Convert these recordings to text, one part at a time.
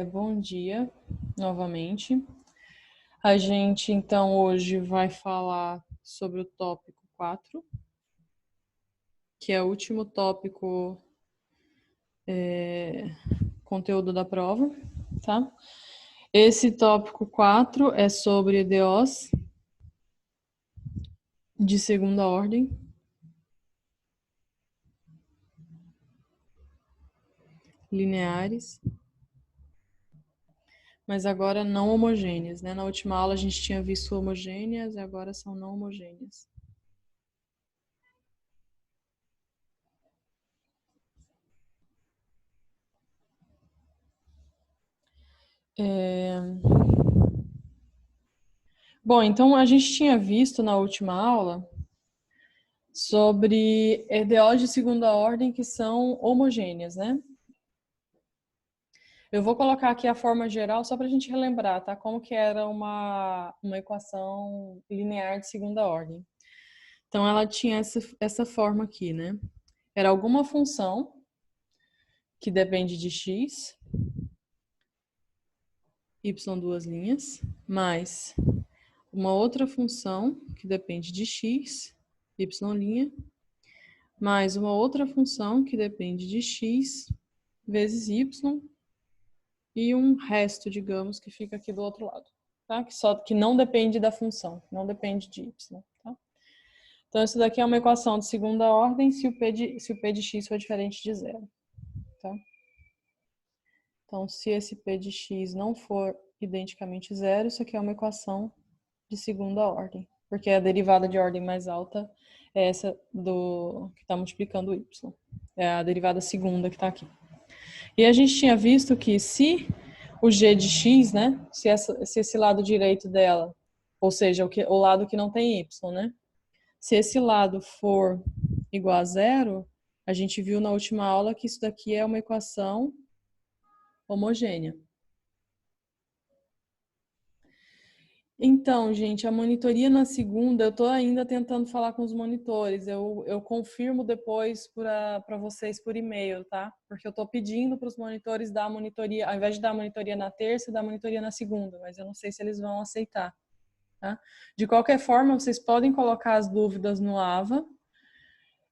Bom dia, novamente. A gente, então, hoje vai falar sobre o tópico 4, que é o último tópico, conteúdo da prova, tá? Esse tópico 4 é sobre EDOs de segunda ordem, lineares, mas agora não homogêneas, né? Na última aula a gente tinha visto homogêneas e agora são não homogêneas. Bom, então a gente tinha visto na última aula sobre EDOs de segunda ordem que são homogêneas, né? Eu vou colocar aqui a forma geral só para a gente relembrar, tá? Como que era uma equação linear de segunda ordem. Então, ela tinha essa forma aqui, né? Era alguma função que depende de x, y duas linhas, mais uma outra função que depende de x, y', mais uma outra função que depende de x vezes y, e um resto, digamos, que fica aqui do outro lado, tá? Que não depende da função, não depende de y, tá? Então, isso daqui é uma equação de segunda ordem se o P de x for diferente de zero, tá? Então, se esse P de x não for identicamente zero, isso aqui é uma equação de segunda ordem, porque a derivada de ordem mais alta é essa do que está multiplicando o y. É a derivada segunda que está aqui. E a gente tinha visto que se o g de x, né, se esse lado direito dela, ou seja, o lado que não tem y, né, se esse lado for igual a zero, a gente viu na última aula que isso daqui é uma equação homogênea. Então, gente, a monitoria na segunda, eu estou ainda tentando falar com os monitores. Eu confirmo depois para vocês por e-mail, tá? Porque eu estou pedindo para os monitores dar a monitoria, ao invés de dar a monitoria na terça, dar a monitoria na segunda, mas eu não sei se eles vão aceitar, tá? De qualquer forma, vocês podem colocar as dúvidas no AVA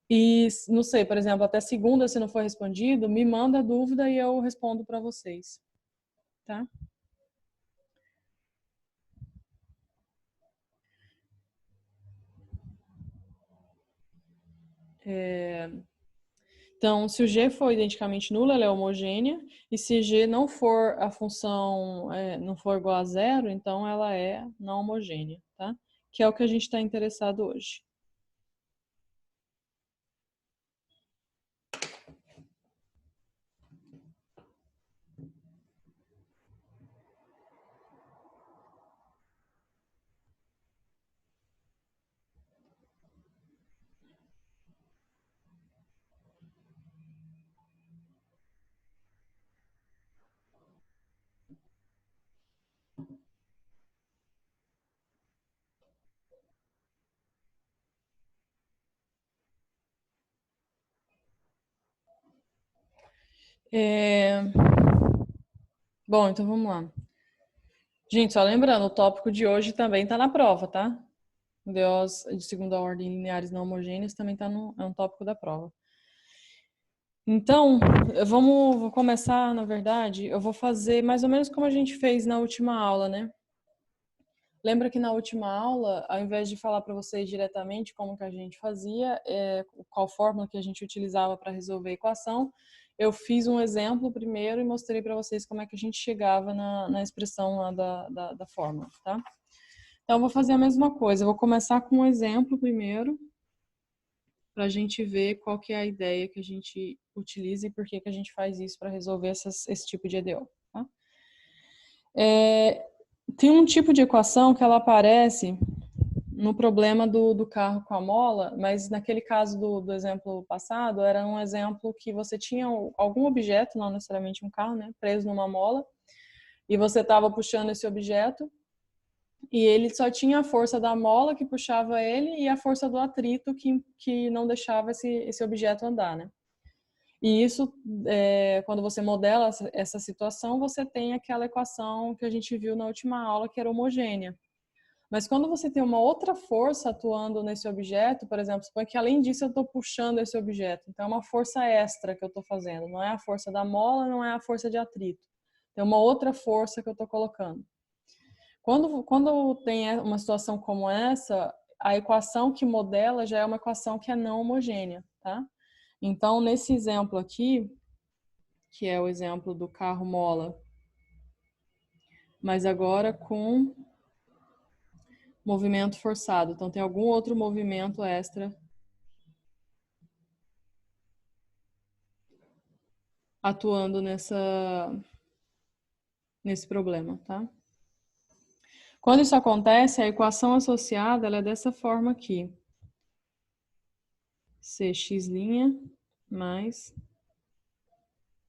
e, não sei, por exemplo, até segunda, se não for respondido, me manda a dúvida e eu respondo para vocês, tá? Então, se o G for identicamente nulo, ela é homogênea, e se G não for a função, não for igual a zero, então ela é não homogênea, tá? Que é o que a gente está interessado hoje. É... Bom, então vamos lá. Gente, só lembrando, o tópico de hoje também está na prova, tá? DOs de segunda ordem lineares não homogêneas também é um tópico da prova. Então, vou começar, na verdade, eu vou fazer mais ou menos como a gente fez na última aula, né? Lembra que na última aula, ao invés de falar para vocês diretamente como que a gente fazia, qual fórmula que a gente utilizava para resolver a equação, eu fiz um exemplo primeiro e mostrei para vocês como é que a gente chegava na expressão lá da fórmula, tá? Então, eu vou fazer a mesma coisa. Eu vou começar com um exemplo primeiro, para a gente ver qual que é a ideia que a gente utiliza e por que a gente faz isso para resolver esse tipo de EDO, tá? Tem um tipo de equação que ela aparece no problema do carro com a mola, mas naquele caso do exemplo passado, era um exemplo que você tinha algum objeto, não necessariamente um carro, né, preso numa mola, e você estava puxando esse objeto, e ele só tinha a força da mola que puxava ele e a força do atrito que não deixava esse objeto andar, né? E isso, quando você modela essa situação, você tem aquela equação que a gente viu na última aula, que era homogênea. Mas quando você tem uma outra força atuando nesse objeto, por exemplo, suponha que além disso eu estou puxando esse objeto. Então é uma força extra que eu estou fazendo. Não é a força da mola, não é a força de atrito. Tem uma outra força que eu estou colocando. Quando tem uma situação como essa, a equação que modela já é uma equação que é não homogênea, tá? Então, nesse exemplo aqui, que é o exemplo do carro mola, mas agora com movimento forçado. Então, tem algum outro movimento extra atuando nesse problema, tá? Quando isso acontece, a equação associada ela é dessa forma aqui. Cx' mais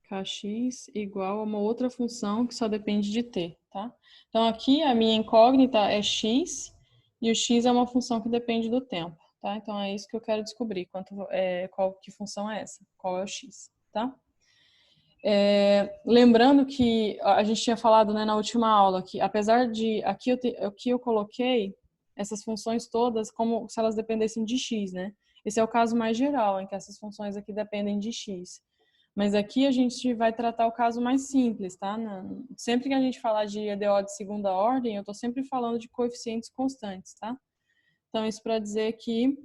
kx igual a uma outra função que só depende de t, tá? Então, aqui a minha incógnita é x, e o x é uma função que depende do tempo, tá? Então, é isso que eu quero descobrir, que função é essa, qual é o x, tá? Lembrando que a gente tinha falado, né, na última aula que, apesar de aqui eu coloquei essas funções todas como se elas dependessem de x, né? Esse é o caso mais geral, em que essas funções aqui dependem de x. Mas aqui a gente vai tratar o caso mais simples, tá? Sempre que a gente falar de EDO de segunda ordem, eu estou sempre falando de coeficientes constantes, tá? Então, isso para dizer que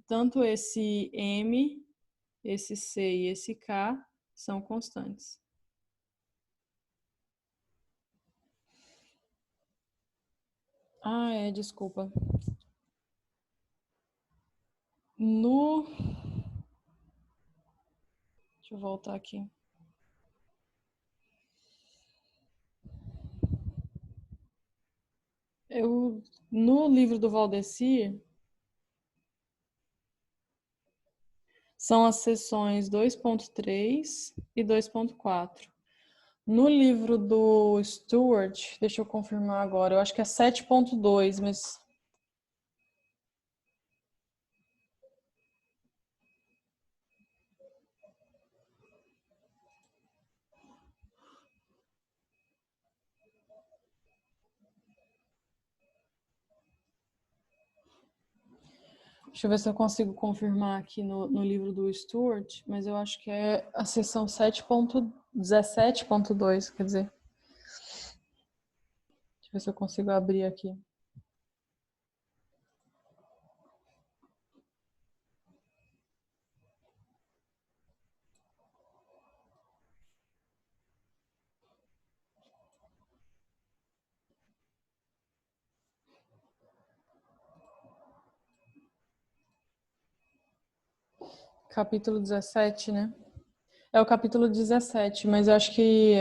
tanto esse m, esse c e esse k são constantes. Desculpa. Deixa eu voltar aqui. No livro do Valdecir, são as seções 2.3 e 2.4. No livro do Stewart, deixa eu confirmar agora, eu acho que é 7.2, mas... Deixa eu ver se eu consigo confirmar aqui no livro do Stewart, mas eu acho que é a seção 7.17.2, quer dizer. Deixa eu ver se eu consigo abrir aqui. Capítulo 17, né? É o capítulo 17, mas eu acho que...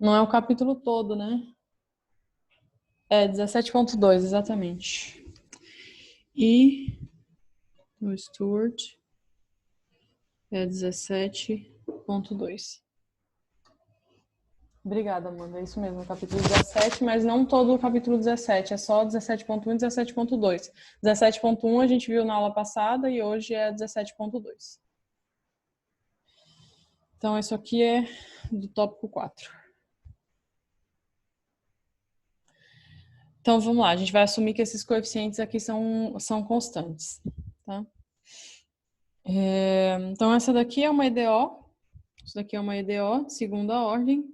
Não é o capítulo todo, né? 17.2, exatamente. E o Stewart é 17.2. Obrigada, Amanda. É isso mesmo, capítulo 17, mas não todo o capítulo 17, é só 17.1 e 17.2. 17.1 a gente viu na aula passada e hoje é 17.2. Então, isso aqui é do tópico 4. Então, vamos lá. A gente vai assumir que esses coeficientes aqui são constantes, tá? Então, essa daqui é uma EDO. Isso daqui é uma EDO de segunda ordem,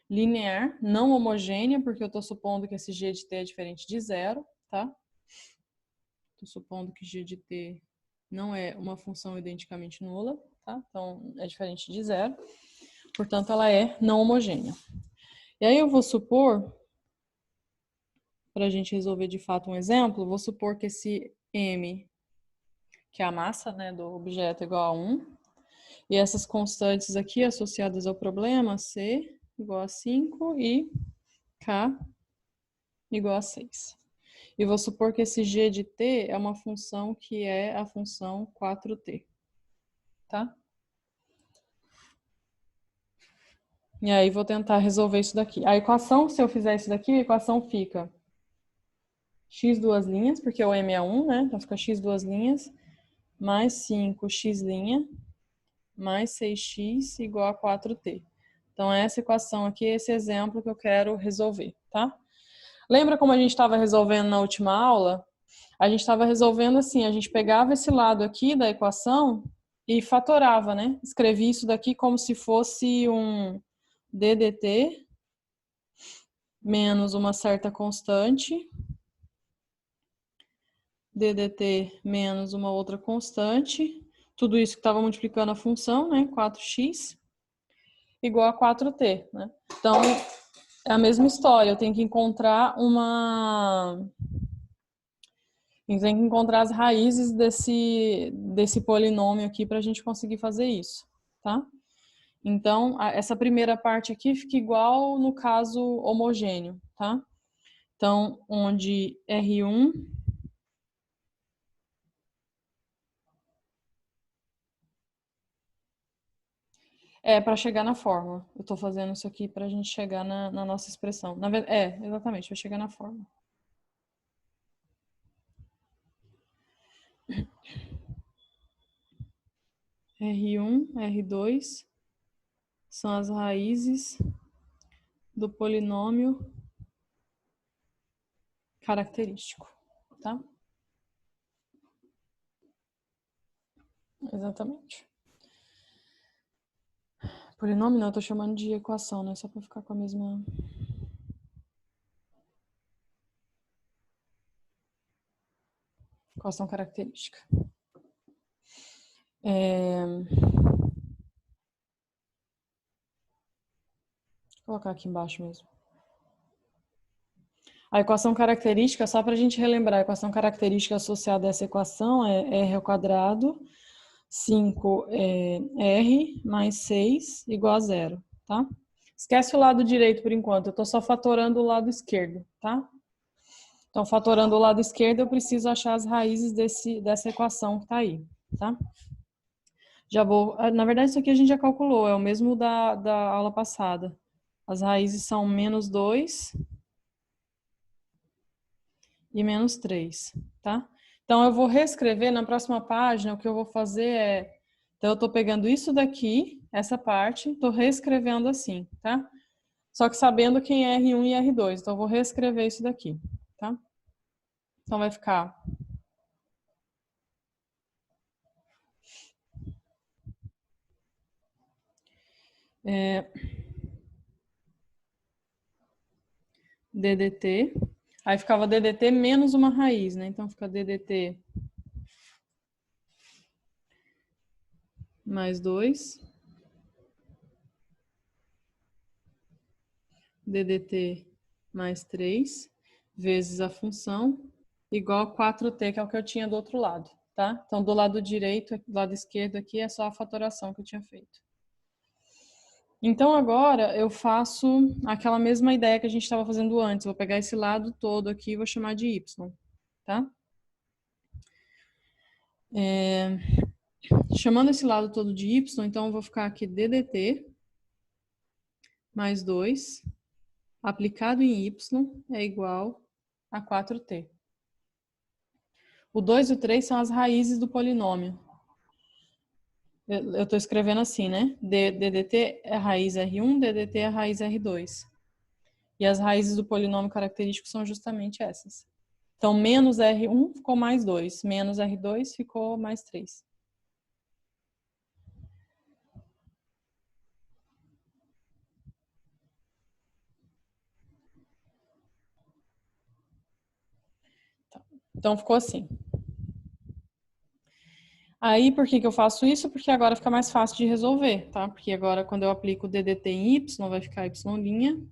linear, não homogênea, porque eu estou supondo que esse g de t é diferente de zero, tá? Estou supondo que g de t não é uma função identicamente nula, tá? Então, é diferente de zero. Portanto, ela é não homogênea. E aí eu vou supor, para a gente resolver de fato um exemplo, vou supor que esse m, que é a massa, né, do objeto, é igual a 1, e essas constantes aqui associadas ao problema, c igual a 5 e k igual a 6. E vou supor que esse g de t é uma função que é a função 4t. Tá? E aí vou tentar resolver isso daqui. A equação, se eu fizer isso daqui, a equação fica x duas linhas, porque o m é 1, né? Então fica x duas linhas, mais 5x' mais 6x igual a 4t. Então, essa equação aqui, esse exemplo que eu quero resolver, tá? Lembra como a gente estava resolvendo na última aula? A gente estava resolvendo assim, a gente pegava esse lado aqui da equação e fatorava, né? Escrevi isso daqui como se fosse um ddt menos uma certa constante, ddt menos uma outra constante, tudo isso que estava multiplicando a função, né? 4x igual a 4t, né? Então, é a mesma história, eu tenho que encontrar as raízes desse polinômio aqui para a gente conseguir fazer isso, tá? Então, essa primeira parte aqui fica igual no caso homogêneo, tá? Então, onde R1 é para chegar na fórmula. Eu estou fazendo isso aqui para a gente chegar na nossa expressão. Exatamente, para chegar na fórmula. R1, R2 são as raízes do polinômio característico, tá? Exatamente. Polinômio não, eu tô chamando de equação, né? Só para ficar com a mesma... Equação característica. Vou colocar aqui embaixo mesmo. A equação característica, só para a gente relembrar, a equação característica associada a essa equação é r ao quadrado, 5r mais 6 igual a 0, tá? Esquece o lado direito por enquanto, eu estou só fatorando o lado esquerdo, tá? Então, fatorando o lado esquerdo, eu preciso achar as raízes dessa equação que está aí, tá? Já vou... Na verdade, isso aqui a gente já calculou, é o mesmo da aula passada. As raízes são menos 2 e menos 3, tá? Então, eu vou reescrever na próxima página, o que eu vou fazer é... Então, eu estou pegando isso daqui, essa parte, estou reescrevendo assim, tá? Só que sabendo quem é R1 e R2, então eu vou reescrever isso daqui, tá? Então, vai ficar... DDT, aí ficava DDT menos uma raiz, né? Então, fica DDT mais 2, DDT mais 3, vezes a função, igual a 4t, que é o que eu tinha do outro lado, tá? Então, do lado direito, do lado esquerdo aqui, é só a fatoração que eu tinha feito. Então, agora, eu faço aquela mesma ideia que a gente estava fazendo antes. Vou pegar esse lado todo aqui e vou chamar de y, tá? Chamando esse lado todo de y, então eu vou ficar aqui ddt mais 2 aplicado em y é igual a 4t. O 2 e o 3 são as raízes do polinômio. Eu estou escrevendo assim, né? DDT é a raiz R1, DDT é a raiz R2. E as raízes do polinômio característico são justamente essas. Então, menos R1 ficou mais 2, menos R2 ficou mais 3. Então, ficou assim. Aí, por que eu faço isso? Porque agora fica mais fácil de resolver, tá? Porque agora, quando eu aplico o DDT em y, vai ficar y'.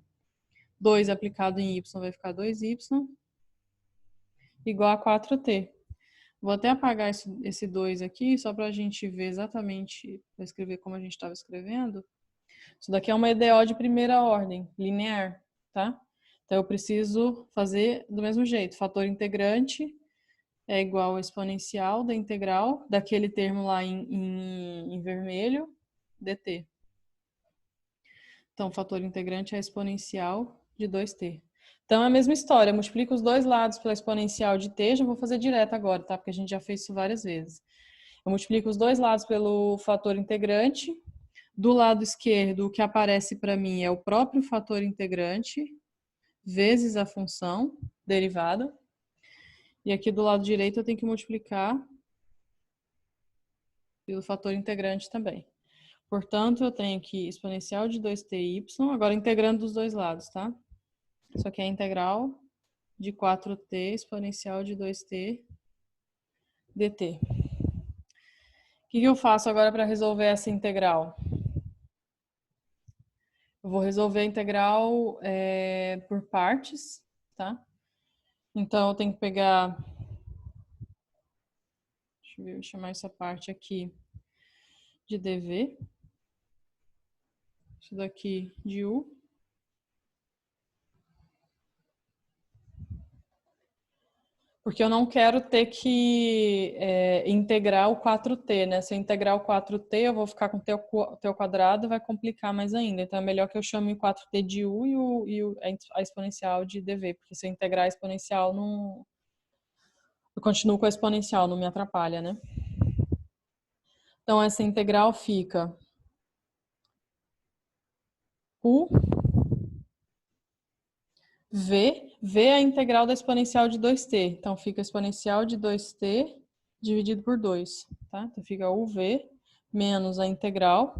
2 aplicado em y vai ficar 2y, igual a 4t. Vou até apagar esse 2 aqui, só para a gente ver exatamente, para escrever como a gente estava escrevendo. Isso daqui é uma EDO de primeira ordem, linear, tá? Então, eu preciso fazer do mesmo jeito. Fator integrante é igual ao exponencial da integral daquele termo lá em vermelho, dt. Então, o fator integrante é exponencial de 2t. Então, é a mesma história. Eu multiplico os dois lados pela exponencial de t. Já vou fazer direto agora, tá? Porque a gente já fez isso várias vezes. Eu multiplico os dois lados pelo fator integrante. Do lado esquerdo, o que aparece para mim é o próprio fator integrante vezes a função derivada. E aqui do lado direito eu tenho que multiplicar pelo fator integrante também. Portanto, eu tenho que exponencial de 2ty, agora integrando dos dois lados, tá? Isso aqui é a integral de 4t exponencial de 2t dt. O que eu faço agora para resolver essa integral? Eu vou resolver a integral por partes, tá? Então, eu tenho que pegar... Deixa eu ver, vou chamar essa parte aqui de dv. Isso daqui de u. Porque eu não quero ter que integrar o 4t, né? Se eu integrar o 4t, eu vou ficar com t ao quadrado, vai complicar mais ainda. Então, é melhor que eu chame o 4t de u e a exponencial de dv. Porque se eu integrar a exponencial, não... eu continuo com a exponencial, não me atrapalha, né? Então, essa integral fica u v é a integral da exponencial de 2t. Então, fica a exponencial de 2t dividido por 2, tá? Então, fica uv menos a integral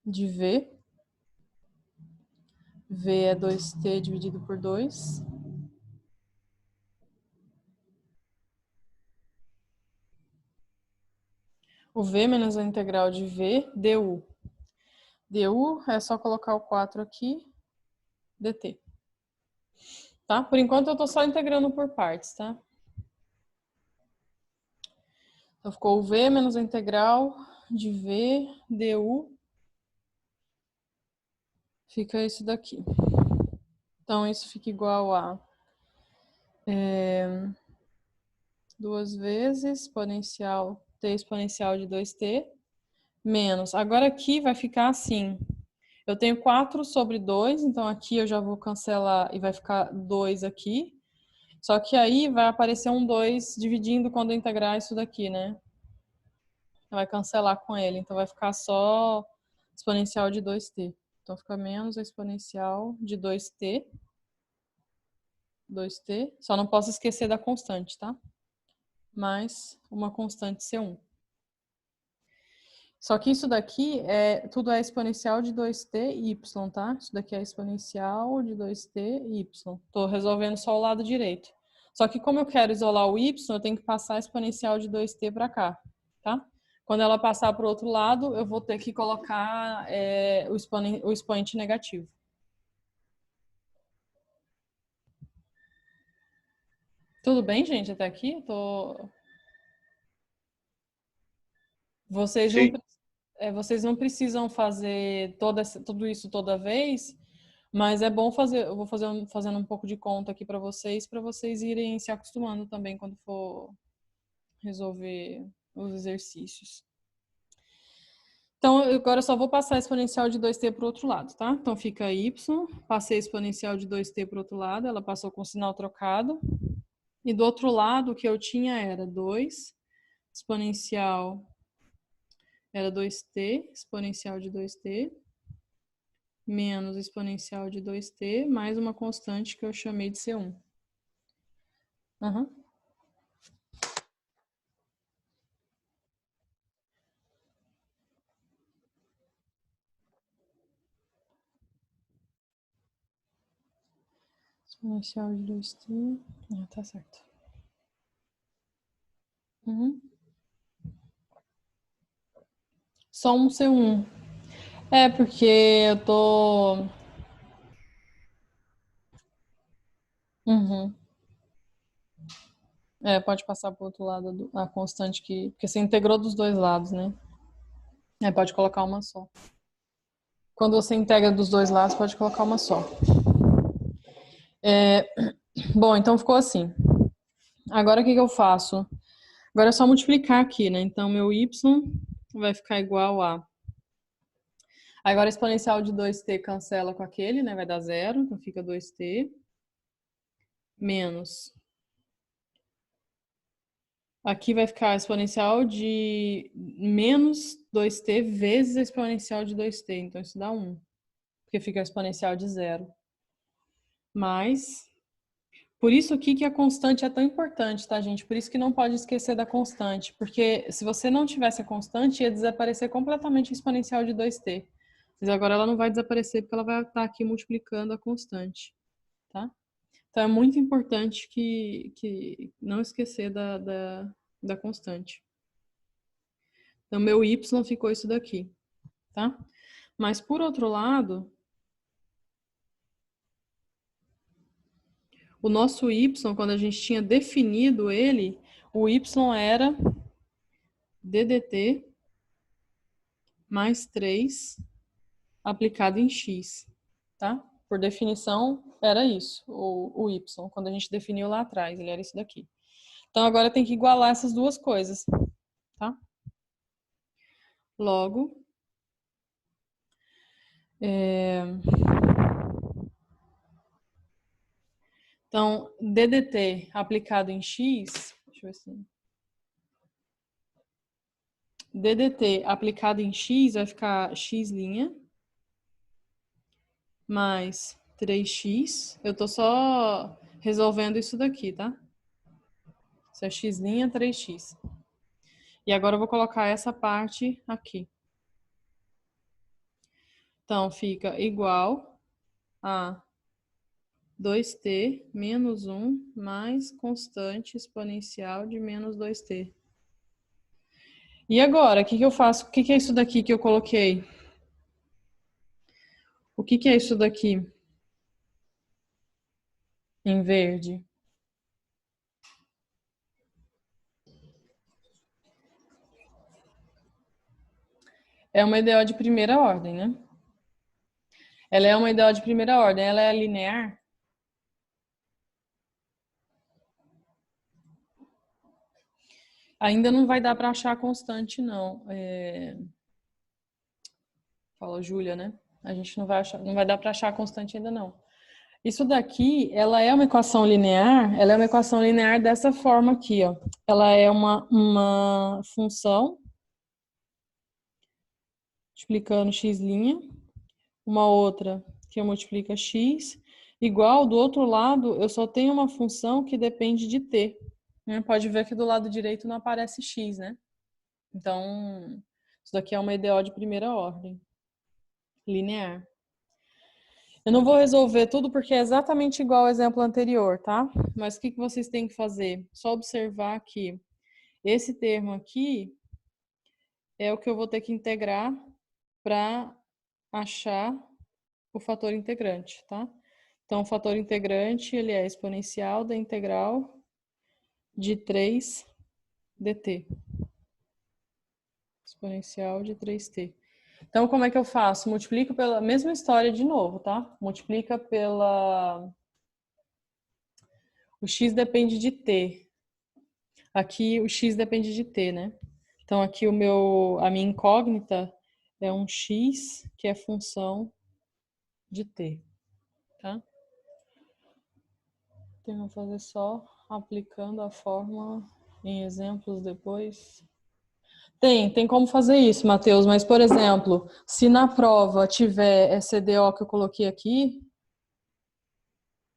de v. V é 2t dividido por 2. O v menos a integral de v du. Du é só colocar o 4 aqui, dt. Tá? Por enquanto eu tô só integrando por partes, tá? Então ficou o v menos a integral de v du. Fica isso daqui. Então isso fica igual a 2 vezes exponencial t exponencial de 2t menos. Agora aqui vai ficar assim. Eu tenho 4 sobre 2, então aqui eu já vou cancelar e vai ficar 2 aqui. Só que aí vai aparecer um 2 dividindo quando eu integrar isso daqui, né? Vai cancelar com ele, então vai ficar só exponencial de 2t. Então fica menos a exponencial de 2t. 2t. Só não posso esquecer da constante, tá? Mais uma constante C1. Só que isso daqui tudo é exponencial de 2t y, tá? Isso daqui é exponencial de 2t y. Tô resolvendo só o lado direito. Só que como eu quero isolar o y, eu tenho que passar a exponencial de 2t para cá, tá? Quando ela passar para o outro lado, eu vou ter que colocar o expoente negativo. Tudo bem, gente? Até aqui? Vocês não, vocês não precisam fazer tudo isso toda vez, mas é bom fazer. Eu vou fazendo um pouco de conta aqui para vocês irem se acostumando também quando for resolver os exercícios. Então, agora eu só vou passar a exponencial de 2t para o outro lado, tá? Então, fica y, passei a exponencial de 2t para o outro lado, ela passou com o sinal trocado. E do outro lado, o que eu tinha era 2, exponencial era 2t, exponencial de 2t, menos exponencial de 2t, mais uma constante que eu chamei de C1. Exponencial de 2t. Tá certo. Só um C1. Porque eu tô... pode passar para o outro lado a constante que... Porque você integrou dos dois lados, né? Pode colocar uma só. Quando você integra dos dois lados, pode colocar uma só. Bom, então ficou assim. Agora o que eu faço? Agora é só multiplicar aqui, né? Então, meu y vai ficar igual a... Agora, a exponencial de 2t cancela com aquele, né? Vai dar zero, então fica 2t. Menos. Aqui vai ficar a exponencial de menos 2t vezes a exponencial de 2t. Então, isso dá 1. Porque fica a exponencial de zero. Mais. Por isso aqui que a constante é tão importante, tá, gente? Por isso que não pode esquecer da constante. Porque se você não tivesse a constante, ia desaparecer completamente a exponencial de 2t. Mas agora ela não vai desaparecer porque ela vai estar aqui multiplicando a constante, tá? Então é muito importante que não esquecer da constante. Então, meu y ficou isso daqui, tá? Mas, por outro lado, o nosso y, quando a gente tinha definido ele, o y era ddt mais 3 aplicado em x, tá? Por definição, era isso, o y, quando a gente definiu lá atrás, ele era isso daqui. Então, agora tem que igualar essas duas coisas, tá? Logo, então, ddt aplicado em x, deixa eu ver se... ddt aplicado em x vai ficar x' mais 3x. Eu tô só resolvendo isso daqui, tá? Isso é x', 3x. E agora eu vou colocar essa parte aqui. Então, fica igual a 2t menos 1 mais constante exponencial de menos 2t. E agora, o que eu faço? O que é isso daqui que eu coloquei? O que é isso daqui em verde? É uma EDO de primeira ordem, né? Ela é uma EDO de primeira ordem. Ela é linear? Ainda não vai dar para achar a constante, não. Fala, Júlia, né? A gente não vai achar, não vai dar para achar a constante ainda não. Isso daqui, ela é uma equação linear, ela é uma equação linear dessa forma aqui, ó. Ela é uma função multiplicando x', uma outra que multiplica x, igual do outro lado, eu só tenho uma função que depende de t. Pode ver que do lado direito não aparece x, né? Então, isso daqui é uma EDO de primeira ordem, linear. Eu não vou resolver tudo porque é exatamente igual ao exemplo anterior, tá? Mas o que vocês têm que fazer? Só observar que esse termo aqui é o que eu vou ter que integrar para achar o fator integrante, tá? Então, o fator integrante, ele é exponencial da integral de 3 dt. Exponencial de 3t. Então, como é que eu faço? Multiplico pela mesma história de novo, tá? Multiplica pela... O x depende de t. Aqui o x depende de t, né? Então, aqui a minha incógnita é um x que é função de t, tá? Então, vou fazer só aplicando a fórmula em exemplos depois. Tem como fazer isso, Matheus, mas, por exemplo, se na prova tiver essa EDO que eu coloquei aqui,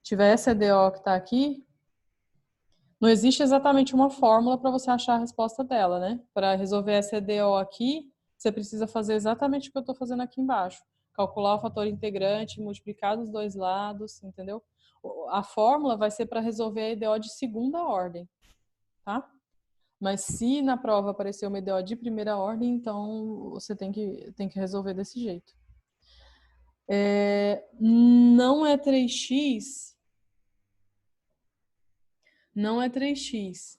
tiver essa EDO que está aqui, não existe exatamente uma fórmula para você achar a resposta dela, né? Para resolver essa EDO aqui, você precisa fazer exatamente o que eu estou fazendo aqui embaixo. Calcular o fator integrante, multiplicar dos dois lados, entendeu? A fórmula vai ser para resolver a EDO de segunda ordem, tá? Mas se na prova aparecer uma EDO de primeira ordem, então você tem que resolver desse jeito. Não é 3x. Não é 3x.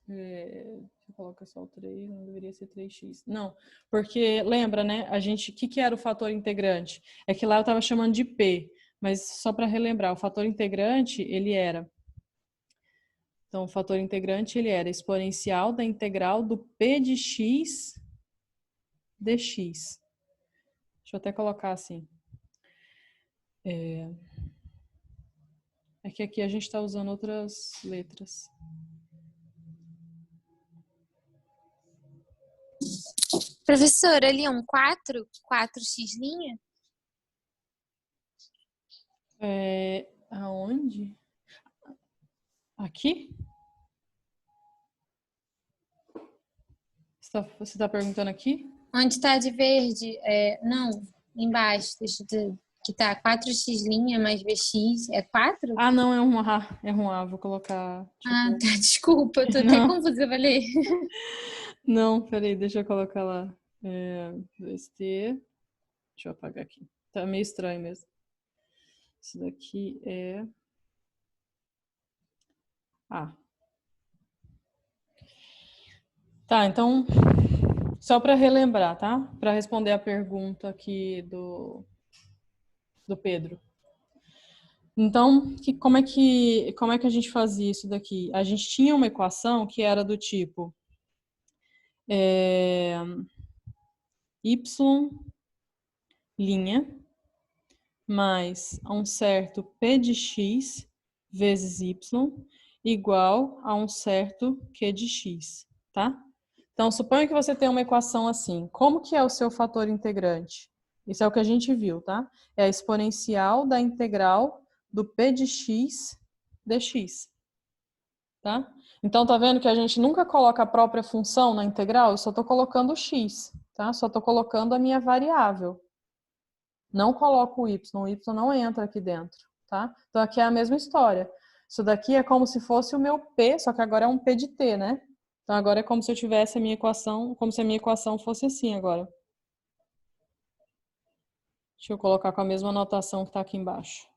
Você coloca só o 3, não deveria ser 3x. Não, porque lembra, né? O que era o fator integrante? É que lá eu estava chamando de P, mas só para relembrar, o fator integrante, ele era... Então, o fator integrante, ele era exponencial da integral do P de x dx. Deixa eu até colocar assim. É que aqui a gente está usando outras letras. Professora, ali é um 4x'? Aonde? Aqui? Você tá perguntando aqui? Onde está de verde? Não, embaixo, que tá 4x' mais bx, é 4? Ah, não, é um A. É um A, vou colocar. Ah, tá, desculpa, eu tô até Não, confusa, eu falei. não, peraí, deixa eu colocar lá. 2T. Deixa eu apagar aqui. Tá meio estranho mesmo. Isso daqui é A. Tá, então, só para relembrar, tá? Para responder a pergunta aqui do Pedro. Então, como é que a gente fazia isso daqui? A gente tinha uma equação que era do tipo y' mais um certo p de x vezes y igual a um certo q de x, tá? Então, suponha que você tem uma equação assim. Como que é o seu fator integrante? Isso é o que a gente viu, tá? É a exponencial da integral do p de x dx, tá? Então, tá vendo que a gente nunca coloca a própria função na integral? Eu só estou colocando o x, tá? Só estou colocando a minha variável. Não coloco o y não entra aqui dentro, tá? Então, aqui é a mesma história. Isso daqui é como se fosse o meu p, só que agora é um p de t, né? Então, agora é como se eu tivesse a minha equação, como se a minha equação fosse assim agora. Deixa eu colocar com a mesma notação que está aqui embaixo.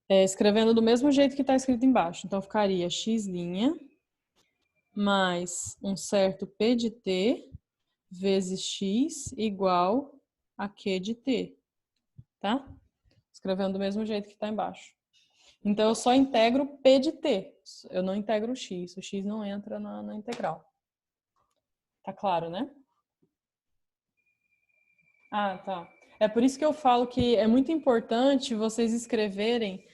Escrevendo do mesmo jeito que está escrito embaixo. Então, ficaria x' mais um certo p de t vezes x igual a q de t, tá? Escrevendo do mesmo jeito que está embaixo. Então, eu só integro p de t. Eu não integro o x. O x não entra na integral. Tá claro, né? Ah, tá. É por isso que eu falo que é muito importante vocês escreverem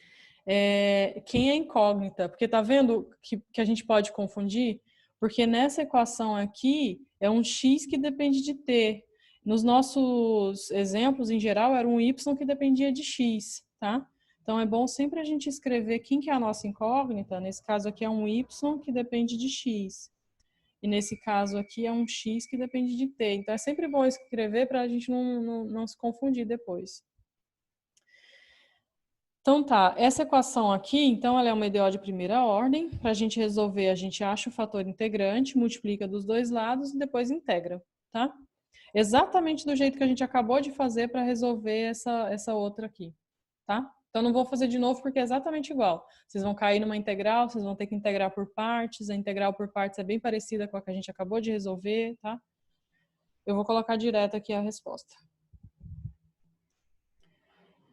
quem é incógnita. Porque tá vendo que a gente pode confundir? Porque nessa equação aqui é um x que depende de t. Nos nossos exemplos, em geral, era um y que dependia de x, tá? Então é bom sempre a gente escrever quem que é a nossa incógnita. Nesse caso aqui é um y que depende de x. E nesse caso aqui é um x que depende de t. Então é sempre bom escrever para a gente não se confundir depois. Então tá, essa equação aqui, então ela é uma EDO de primeira ordem. Para a gente resolver, a gente acha o fator integrante, multiplica dos dois lados e depois integra, tá? Exatamente do jeito que a gente acabou de fazer para resolver essa outra aqui, tá? Então não vou fazer de novo porque é exatamente igual. Vocês vão cair numa integral, vocês vão ter que integrar por partes. A integral por partes é bem parecida com a que a gente acabou de resolver, tá? Eu vou colocar direto aqui a resposta.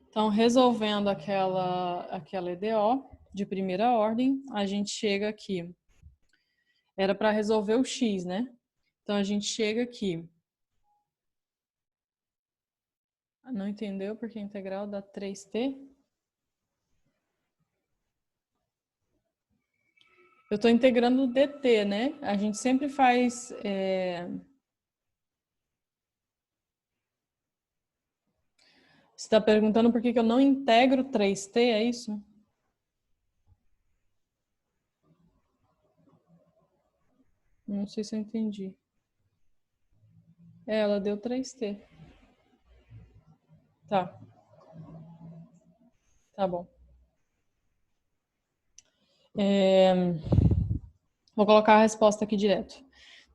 Então, resolvendo aquela EDO de primeira ordem, a gente chega aqui. Era para resolver o x, né? Então, a gente chega aqui. Não entendeu porque a integral dá 3t? Eu estou integrando o dt, né? A gente sempre faz... Você está perguntando por que eu não integro 3t, é isso? Não sei se eu entendi. Ela deu 3t. Tá. Tá bom. Vou colocar a resposta aqui direto.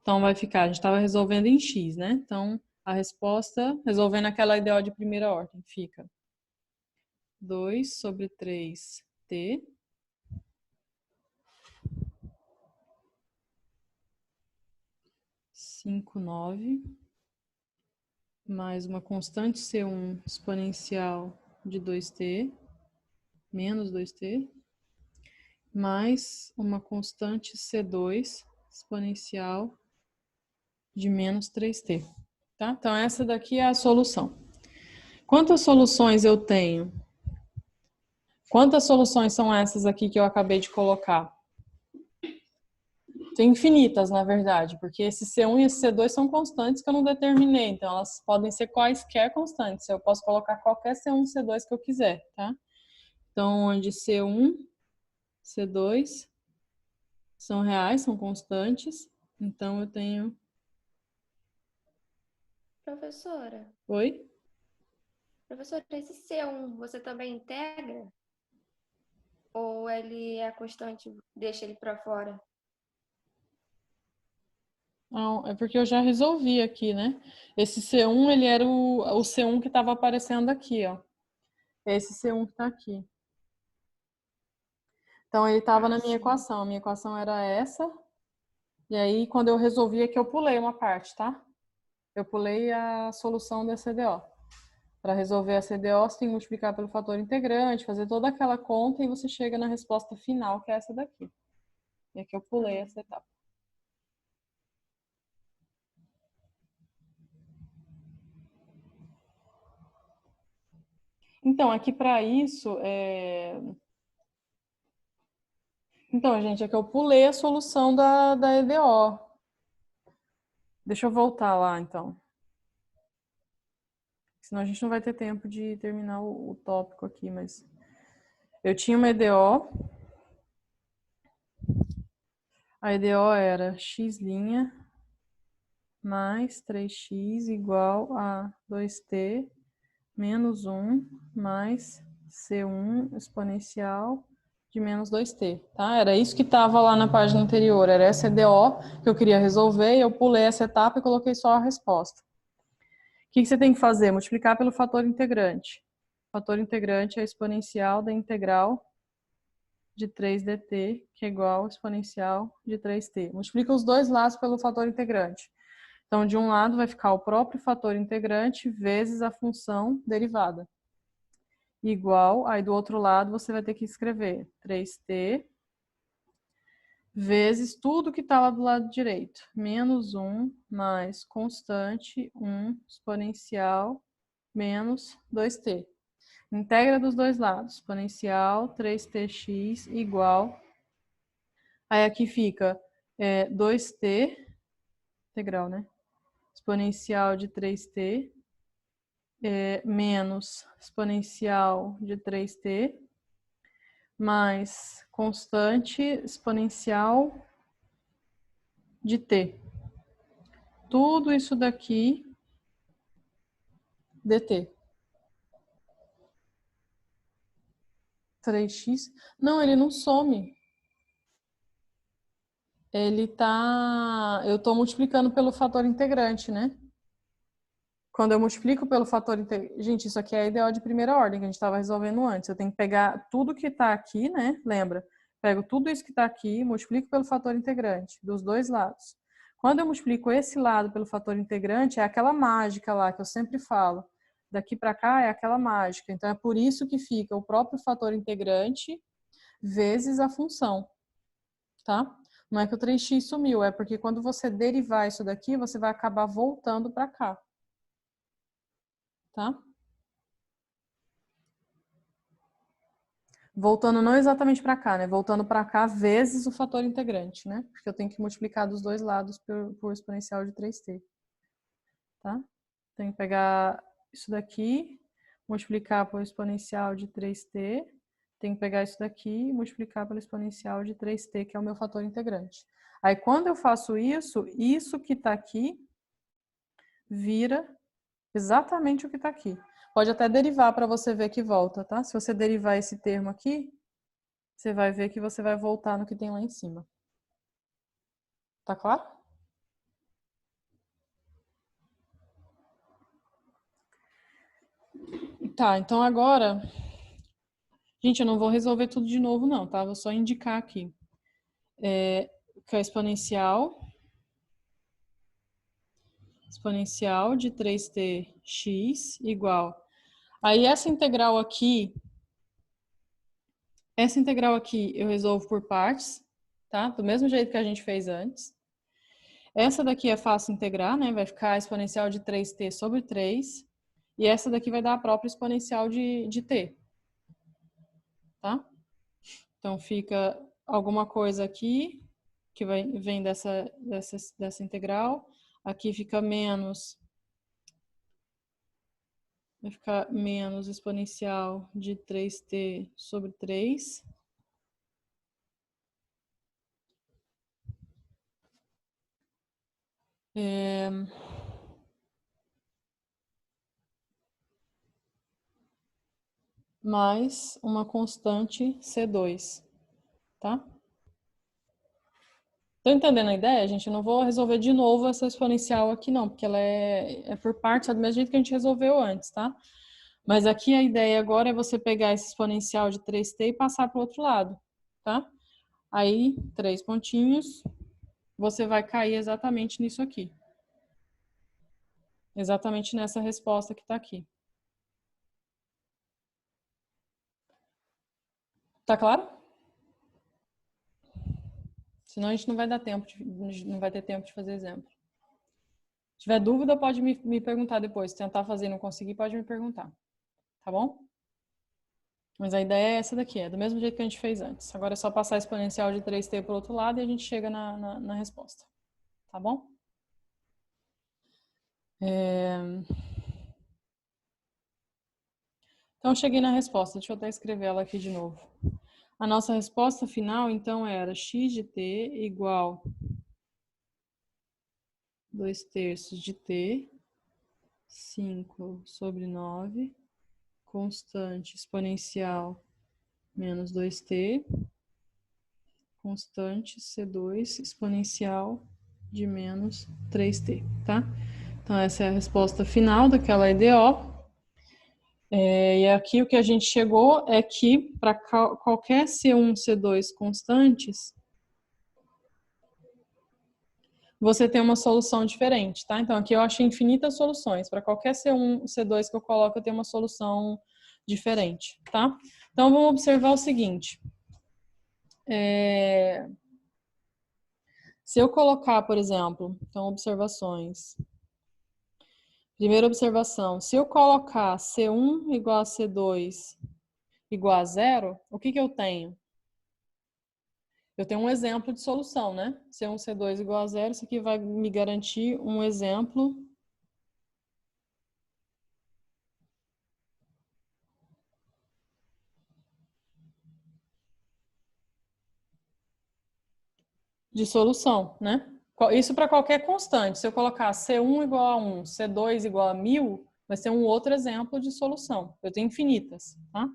Então, vai ficar, a gente estava resolvendo em x, né? Então, a resposta, resolvendo aquela EDO de primeira ordem, fica 2 sobre 3t cinco nove mais uma constante C1 exponencial de 2t menos 2t mais uma constante C2 exponencial de menos 3t. Tá? Então, essa daqui é a solução. Quantas soluções eu tenho? Quantas soluções são essas aqui que eu acabei de colocar? Tem infinitas, na verdade, porque esse C1 e esse C2 são constantes que eu não determinei, então elas podem ser quaisquer constantes. Eu posso colocar qualquer C1 e C2 que eu quiser, tá? Então, onde C1, C2 são reais, são constantes, então eu tenho... Professora, Oi? esse C1 você também integra? Ou ele é constante, deixa ele para fora? Não, é porque eu já resolvi aqui, né? Esse C1, ele era o C1 que estava aparecendo aqui, ó. Esse C1 que está aqui. Então, ele estava na minha equação. A minha equação era essa. E aí, quando eu resolvi, é que eu pulei uma parte, tá? Eu pulei a solução da CDO. Para resolver a CDO, você tem que multiplicar pelo fator integrante, fazer toda aquela conta e você chega na resposta final, que é essa daqui. E aqui eu pulei essa etapa. Então, aqui para isso, Então, gente, é que eu pulei a solução da EDO. Deixa eu voltar lá, então. Senão a gente não vai ter tempo de terminar o tópico aqui, mas... Eu tinha uma EDO. A EDO era x' mais 3x igual a 2t menos 1 mais C1 exponencial de menos 2t, tá? Era isso que estava lá na página anterior, era essa EDO que eu queria resolver, eu pulei essa etapa e coloquei só a resposta. O que você tem que fazer? Multiplicar pelo fator integrante. O fator integrante é a exponencial da integral de 3dt, que é igual ao exponencial de 3t. Multiplica os dois lados pelo fator integrante. Então, de um lado vai ficar o próprio fator integrante vezes a função derivada. Igual, aí do outro lado você vai ter que escrever 3t vezes tudo que está lá do lado direito. Menos 1 mais constante 1 exponencial menos 2t. Integra dos dois lados. Exponencial 3tx igual. Aí aqui fica 2t, integral, né? Exponencial de 3t menos exponencial de 3t mais constante exponencial de t. Tudo isso daqui dt. 3x. Não, ele não some. Ele tá... Eu estou multiplicando pelo fator integrante, né? Quando eu multiplico pelo fator integrante... Gente, isso aqui é a EDO de primeira ordem, que a gente estava resolvendo antes. Eu tenho que pegar tudo que está aqui, né? Lembra? Pego tudo isso que está aqui, multiplico pelo fator integrante, dos dois lados. Quando eu multiplico esse lado pelo fator integrante, é aquela mágica lá que eu sempre falo. Daqui para cá é aquela mágica. Então, é por isso que fica o próprio fator integrante vezes a função, tá? Não é que o 3x sumiu, é porque quando você derivar isso daqui, você vai acabar voltando para cá, tá? Voltando não exatamente para cá, né? Voltando para cá vezes o fator integrante, né? Porque eu tenho que multiplicar dos dois lados por exponencial de 3t, tá? Tenho que pegar isso daqui, multiplicar por exponencial de 3t, tenho que pegar isso daqui e multiplicar pelo exponencial de 3t, que é o meu fator integrante. Aí, quando eu faço isso, isso que está aqui vira exatamente o que está aqui. Pode até derivar para você ver que volta, tá? Se você derivar esse termo aqui, você vai ver que você vai voltar no que tem lá em cima. Tá claro? Tá, então agora... Gente, eu não vou resolver tudo de novo, não, tá? Vou só indicar aqui. Que é exponencial de 3tx igual. Aí essa integral aqui eu resolvo por partes, tá? Do mesmo jeito que a gente fez antes. Essa daqui é fácil integrar, né? Vai ficar a exponencial de 3t sobre 3. E essa daqui vai dar a própria exponencial de t. Tá? Então, fica alguma coisa aqui, que vem dessa integral. Aqui fica menos... Vai ficar menos exponencial de 3t sobre 3. Mais uma constante C2, tá? Estão entendendo a ideia, gente? Eu não vou resolver de novo essa exponencial aqui não, porque ela é por partes, é do mesmo jeito que a gente resolveu antes, tá? Mas aqui a ideia agora é você pegar esse exponencial de 3t e passar para o outro lado, tá? Aí, 3 pontinhos, você vai cair exatamente nisso aqui. Exatamente nessa resposta que está aqui. Tá claro? Senão a gente não vai dar tempo, não vai ter tempo de fazer exemplo. Se tiver dúvida, pode me perguntar depois. Se tentar fazer e não conseguir, pode me perguntar. Tá bom? Mas a ideia é essa daqui, é do mesmo jeito que a gente fez antes. Agora é só passar a exponencial de 3t para o outro lado e a gente chega na resposta. Tá bom? Então, cheguei na resposta. Deixa eu até escrever ela aqui de novo. A nossa resposta final, então, era x de t igual 2/3 de t, 5 sobre 9, constante exponencial menos 2t, constante C2 exponencial de menos 3t, tá? Então, essa é a resposta final daquela EDO. E aqui o que a gente chegou é que para qualquer C1, C2 constantes, você tem uma solução diferente, tá? Então, aqui eu achei infinitas soluções. Para qualquer C1, C2 que eu coloco, eu tenho uma solução diferente, tá? Então, vamos observar o seguinte. Se eu colocar, por exemplo, então, observações. Primeira observação, se eu colocar C1 igual a C2 igual a 0, o que eu tenho? Eu tenho um exemplo de solução, né? C1, C2 igual a 0, isso aqui vai me garantir um exemplo de solução, né? Isso para qualquer constante. Se eu colocar C1 igual a 1, C2 igual a 1000, vai ser um outro exemplo de solução. Eu tenho infinitas, tá?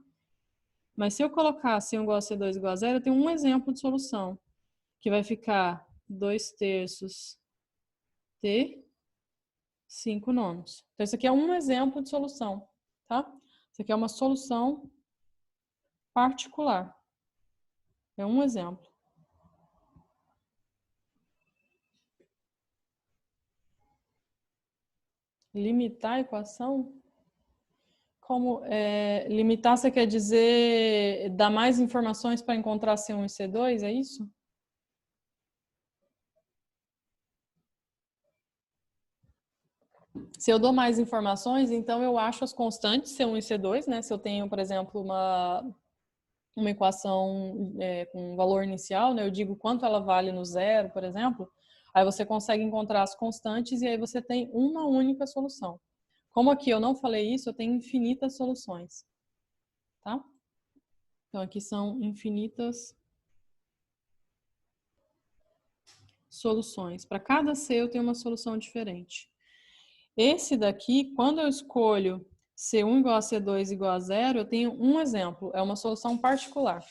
Mas se eu colocar C1 igual a C2 igual a 0, eu tenho um exemplo de solução, que vai ficar 2/3 T, 5 nonos. Então, isso aqui é um exemplo de solução, tá? Isso aqui é uma solução particular. É um exemplo. Limitar a equação? Como limitar, você quer dizer dar mais informações para encontrar C1 e C2, é isso? Se eu dou mais informações, então eu acho as constantes C1 e C2, né? Se eu tenho, por exemplo, uma equação com valor inicial, né? Eu digo quanto ela vale no zero, por exemplo, aí você consegue encontrar as constantes e aí você tem uma única solução. Como aqui eu não falei isso, eu tenho infinitas soluções, tá? Então aqui são infinitas soluções. Para cada C eu tenho uma solução diferente. Esse daqui, quando eu escolho C1 igual a C2 igual a 0, eu tenho um exemplo, é uma solução particular.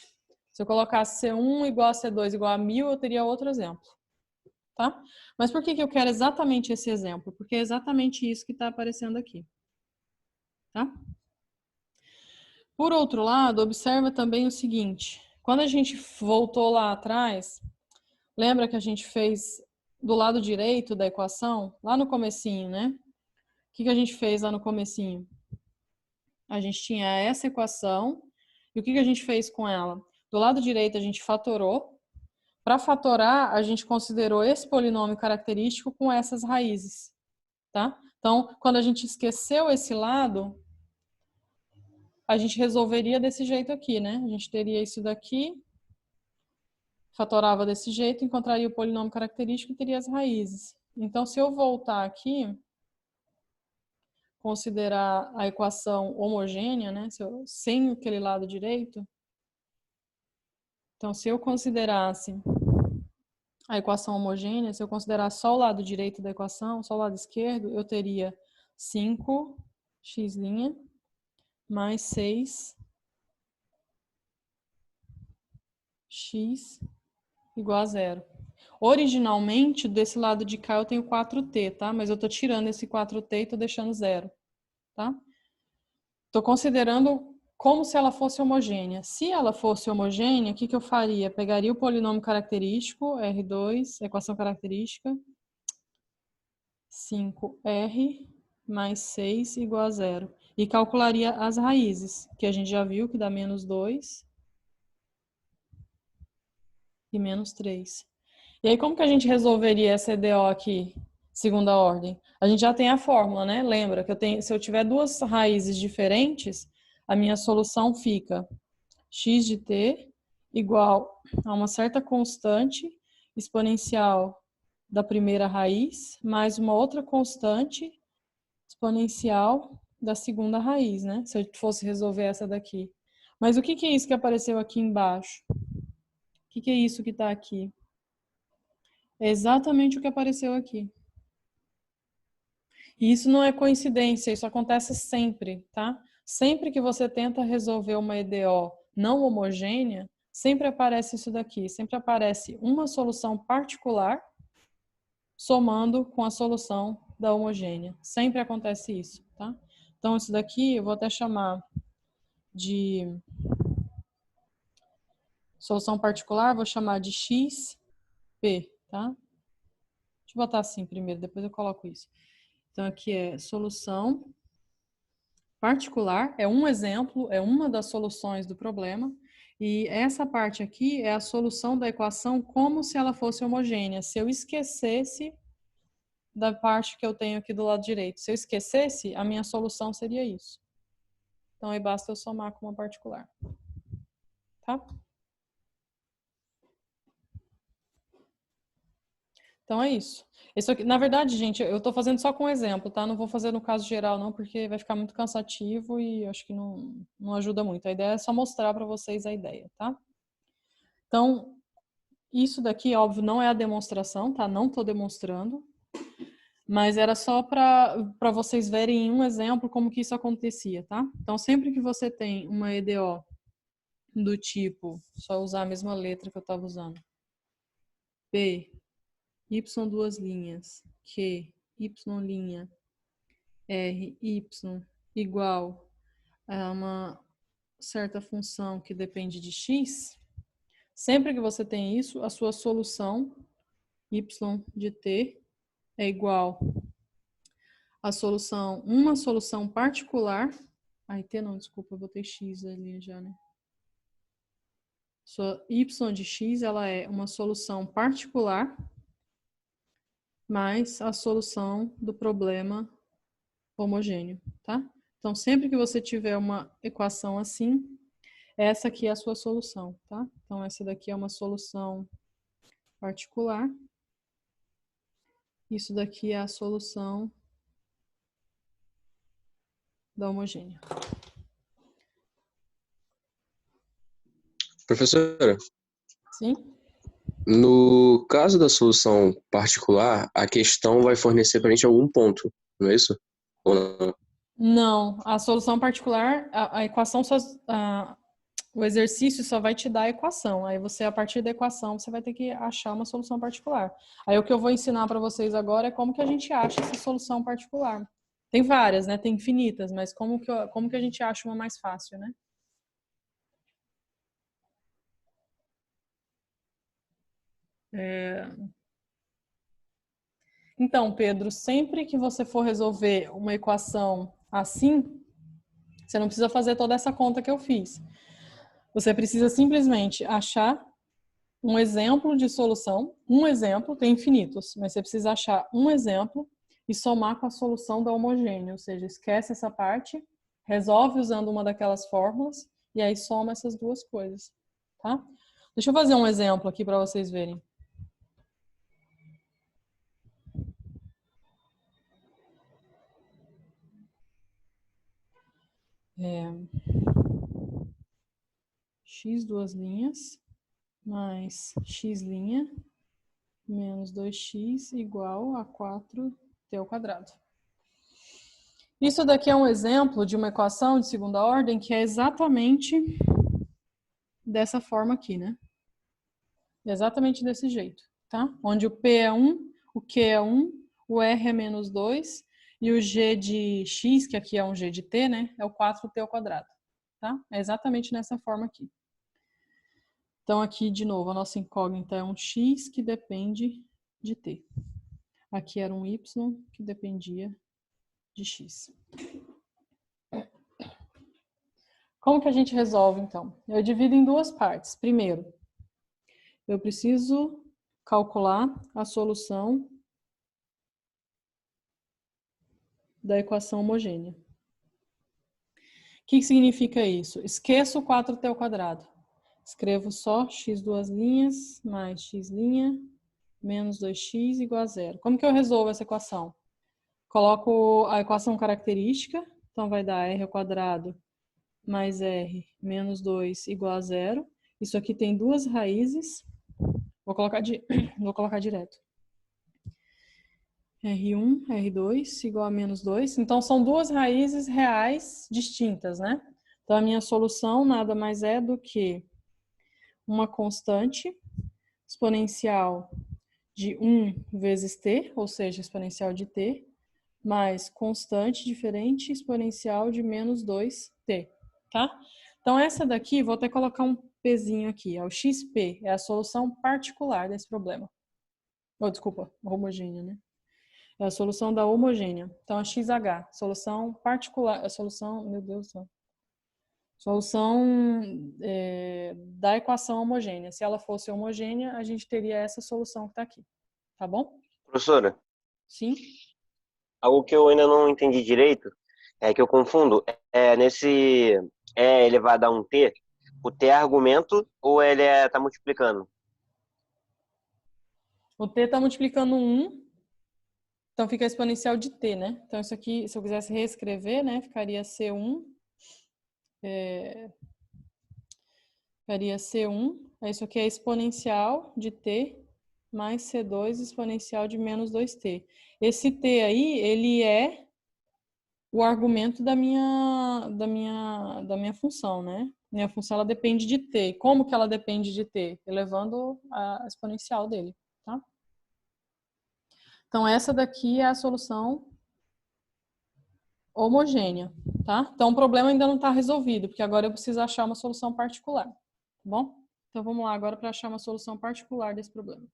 Se eu colocasse C1 igual a C2 igual a 1000, eu teria outro exemplo, tá? Mas por que eu quero exatamente esse exemplo? Porque é exatamente isso que está aparecendo aqui, tá? Por outro lado, observa também o seguinte, quando a gente voltou lá atrás, lembra que a gente fez do lado direito da equação, lá no comecinho, né? O que a gente fez lá no comecinho? A gente tinha essa equação, e o que a gente fez com ela? Do lado direito a gente fatorou, para fatorar, a gente considerou esse polinômio característico com essas raízes, tá? Então, quando a gente esqueceu esse lado, a gente resolveria desse jeito aqui, né? A gente teria isso daqui, fatorava desse jeito, encontraria o polinômio característico e teria as raízes. Então, se eu voltar aqui, considerar a equação homogênea, né? Sem aquele lado direito. Então, se eu considerasse a equação homogênea, se eu considerar só o lado direito da equação, só o lado esquerdo, eu teria 5x' mais 6x igual a zero. Originalmente, desse lado de cá eu tenho 4t, tá? Mas eu tô tirando esse 4t e tô deixando zero, tá? Tô considerando como se ela fosse homogênea. Se ela fosse homogênea, o que eu faria? Pegaria o polinômio característico, R2, equação característica, 5R mais 6 igual a zero. E calcularia as raízes, que a gente já viu que dá menos 2 e menos 3. E aí, como que a gente resolveria essa EDO aqui, segunda ordem? A gente já tem a fórmula, né? Lembra que se eu tiver duas raízes diferentes, a minha solução fica x de t igual a uma certa constante exponencial da primeira raiz, mais uma outra constante exponencial da segunda raiz, né? Se eu fosse resolver essa daqui. Mas o que é isso que apareceu aqui embaixo? O que é isso que está aqui? É exatamente o que apareceu aqui. E isso não é coincidência, isso acontece sempre, tá? Sempre que você tenta resolver uma EDO não homogênea, sempre aparece isso daqui, sempre aparece uma solução particular somando com a solução da homogênea. Sempre acontece isso, tá? Então, isso daqui eu vou até chamar de solução particular, vou chamar de XP, tá? Deixa eu botar assim primeiro, depois eu coloco isso. Então, aqui é solução particular, é um exemplo, é uma das soluções do problema. E essa parte aqui é a solução da equação como se ela fosse homogênea. Se eu esquecesse da parte que eu tenho aqui do lado direito. Se eu esquecesse, a minha solução seria isso. Então, aí basta eu somar com uma particular. Tá? Então, é isso. Isso aqui, na verdade, gente, eu estou fazendo só com um exemplo, tá? Não vou fazer no caso geral, não, porque vai ficar muito cansativo e acho que não ajuda muito. A ideia é só mostrar para vocês a ideia, tá? Então, isso daqui, óbvio, não é a demonstração, tá? Não estou demonstrando. Mas era só para vocês verem em um exemplo como que isso acontecia, tá? Então, sempre que você tem uma EDO do tipo, só usar a mesma letra que eu estava usando, P, Y duas linhas, Q, Y linha, R, Y igual a uma certa função que depende de X, sempre que você tem isso, a sua solução Y de T é igual a solução, uma solução particular. T não, desculpa, eu botei X ali já, né? Sua Y de X, ela é uma solução particular mais a solução do problema homogêneo, tá? Então, sempre que você tiver uma equação assim, essa aqui é a sua solução, tá? Então, essa daqui é uma solução particular. Isso daqui é a solução da homogênea. Professora, Sim? no caso da solução particular, a questão vai fornecer para a gente algum ponto, não é isso? Ou não? Não, a solução particular, a equação só, o exercício só vai te dar a equação. Aí você, a partir da equação, você vai ter que achar uma solução particular. Aí o que eu vou ensinar para vocês agora é como que a gente acha essa solução particular. Tem várias, né? Tem infinitas, mas como que a gente acha uma mais fácil, né? Então, Pedro, sempre que você for resolver uma equação assim, você não precisa fazer toda essa conta que eu fiz. Você precisa simplesmente achar um exemplo de solução, um exemplo, tem infinitos, mas você precisa achar um exemplo e somar com a solução da homogênea, ou seja, esquece essa parte, resolve usando uma daquelas fórmulas e aí soma essas duas coisas, tá? Deixa eu fazer um exemplo aqui para vocês verem. X duas linhas mais x' menos 2x igual a 4t ao quadrado. Isso daqui é um exemplo de uma equação de segunda ordem que é exatamente dessa forma aqui, né? Exatamente desse jeito, tá? Onde o P é 1, o Q é 1, o R é menos 2 e o G de x, que aqui é um G de t, né? É o 4t ao quadrado, tá? É exatamente nessa forma aqui. Então, aqui, de novo, a nossa incógnita é um x que depende de t. Aqui era um y que dependia de x. Como que a gente resolve, então? Eu divido em duas partes. Primeiro, eu preciso calcular a solução da equação homogênea. O que significa isso? Esqueço o 4t ao quadrado. Escrevo só x duas linhas mais x' menos 2x igual a zero. Como que eu resolvo essa equação? Coloco a equação característica, então vai dar r ao quadrado mais r menos 2 igual a zero. Isso aqui tem duas raízes. Vou colocar direto. R1, R2 igual a menos 2. Então, são duas raízes reais distintas, né? Então, a minha solução nada mais é do que uma constante exponencial de 1 vezes t, ou seja, exponencial de t, mais constante diferente exponencial de menos 2t, tá? Então, essa daqui, vou até colocar um pezinho aqui, o xp é a solução particular desse problema. Oh, desculpa, homogênea, né? É a solução da homogênea. Então, a XH, solução particular, a solução, meu Deus do céu. Solução da equação homogênea. Se ela fosse homogênea, a gente teria essa solução que está aqui. Tá bom? Professora, Sim? algo que eu ainda não entendi direito é que eu confundo. Nesse E elevado a 1t, o t é argumento ou ele tá multiplicando? O t está multiplicando 1, então fica exponencial de t, né? Então, isso aqui, se eu quisesse reescrever, né, ficaria C1. Ficaria C1. Isso aqui é exponencial de t mais C2 exponencial de menos 2t. Esse t aí, ele é o argumento da minha função, né? Minha função, ela depende de t. Como que ela depende de t? Elevando a exponencial dele, tá? Então, essa daqui é a solução homogênea, tá? Então, o problema ainda não está resolvido, porque agora eu preciso achar uma solução particular, tá bom? Então, vamos lá agora para achar uma solução particular desse problema.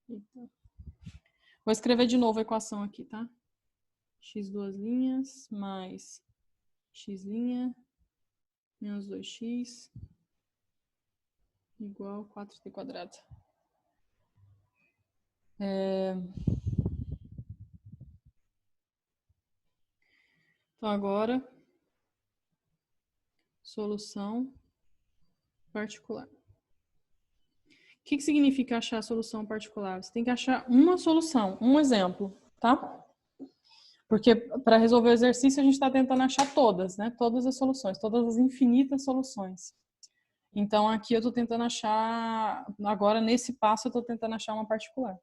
Eita. Vou escrever de novo a equação aqui, tá? X duas linhas mais x' menos 2x igual a 4t quadrado. Então, agora, solução particular. O que significa achar a solução particular? Você tem que achar uma solução, um exemplo, tá? Porque para resolver o exercício a gente está tentando achar todas, né? Todas as soluções, todas as infinitas soluções. Então, aqui eu estou tentando achar, agora nesse passo eu estou tentando achar uma particular.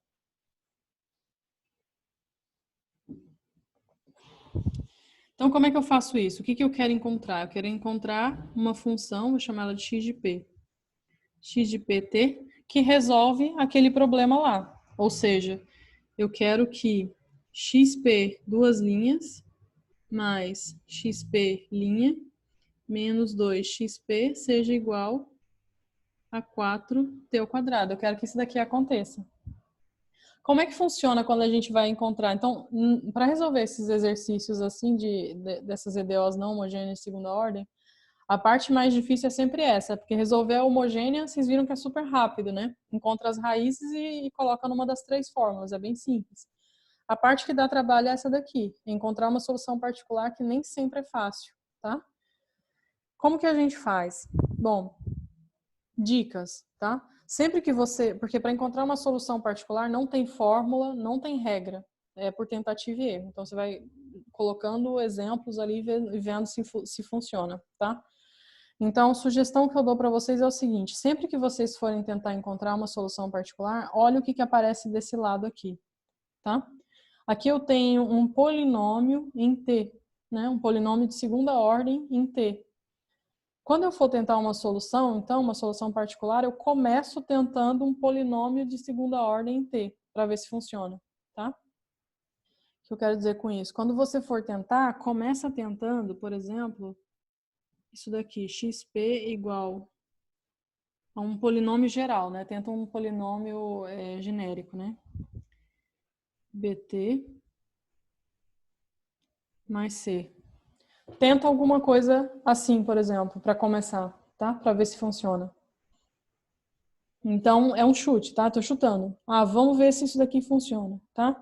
Então, como é que eu faço isso? O que eu quero encontrar? Eu quero encontrar uma função, vou chamar ela de x de p. X de pt, que resolve aquele problema lá. Ou seja, eu quero que xp duas linhas mais xp' menos 2xp seja igual a 4t ao quadrado. Eu quero que isso daqui aconteça. Como é que funciona quando a gente vai encontrar? Então, para resolver esses exercícios assim dessas EDOs não homogêneas de segunda ordem, A parte mais difícil é sempre essa, porque resolver a homogênea, vocês viram que é super rápido, né? Encontra as raízes e coloca numa das 3 fórmulas, é bem simples. A parte que dá trabalho é essa daqui, encontrar uma solução particular que nem sempre é fácil, tá? Como que a gente faz? Bom, dicas, tá? Sempre que porque para encontrar uma solução particular não tem fórmula, não tem regra, é por tentativa e erro. Então você vai colocando exemplos ali e vendo se funciona, tá? Então, a sugestão que eu dou para vocês é o seguinte, sempre que vocês forem tentar encontrar uma solução particular, olha o que aparece desse lado aqui, tá? Aqui eu tenho um polinômio em T, né? Um polinômio de segunda ordem em T. Quando eu for tentar uma solução, então, uma solução particular, eu começo tentando um polinômio de segunda ordem em T, para ver se funciona, tá? O que eu quero dizer com isso? Quando você for tentar, começa tentando, por exemplo, isso daqui, xp igual a um polinômio geral, né? Tenta um polinômio genérico, né? bt mais c. Tenta alguma coisa assim, por exemplo, para começar, tá? Para ver se funciona. Então, é um chute, tá? Tô chutando. Vamos ver se isso daqui funciona, tá?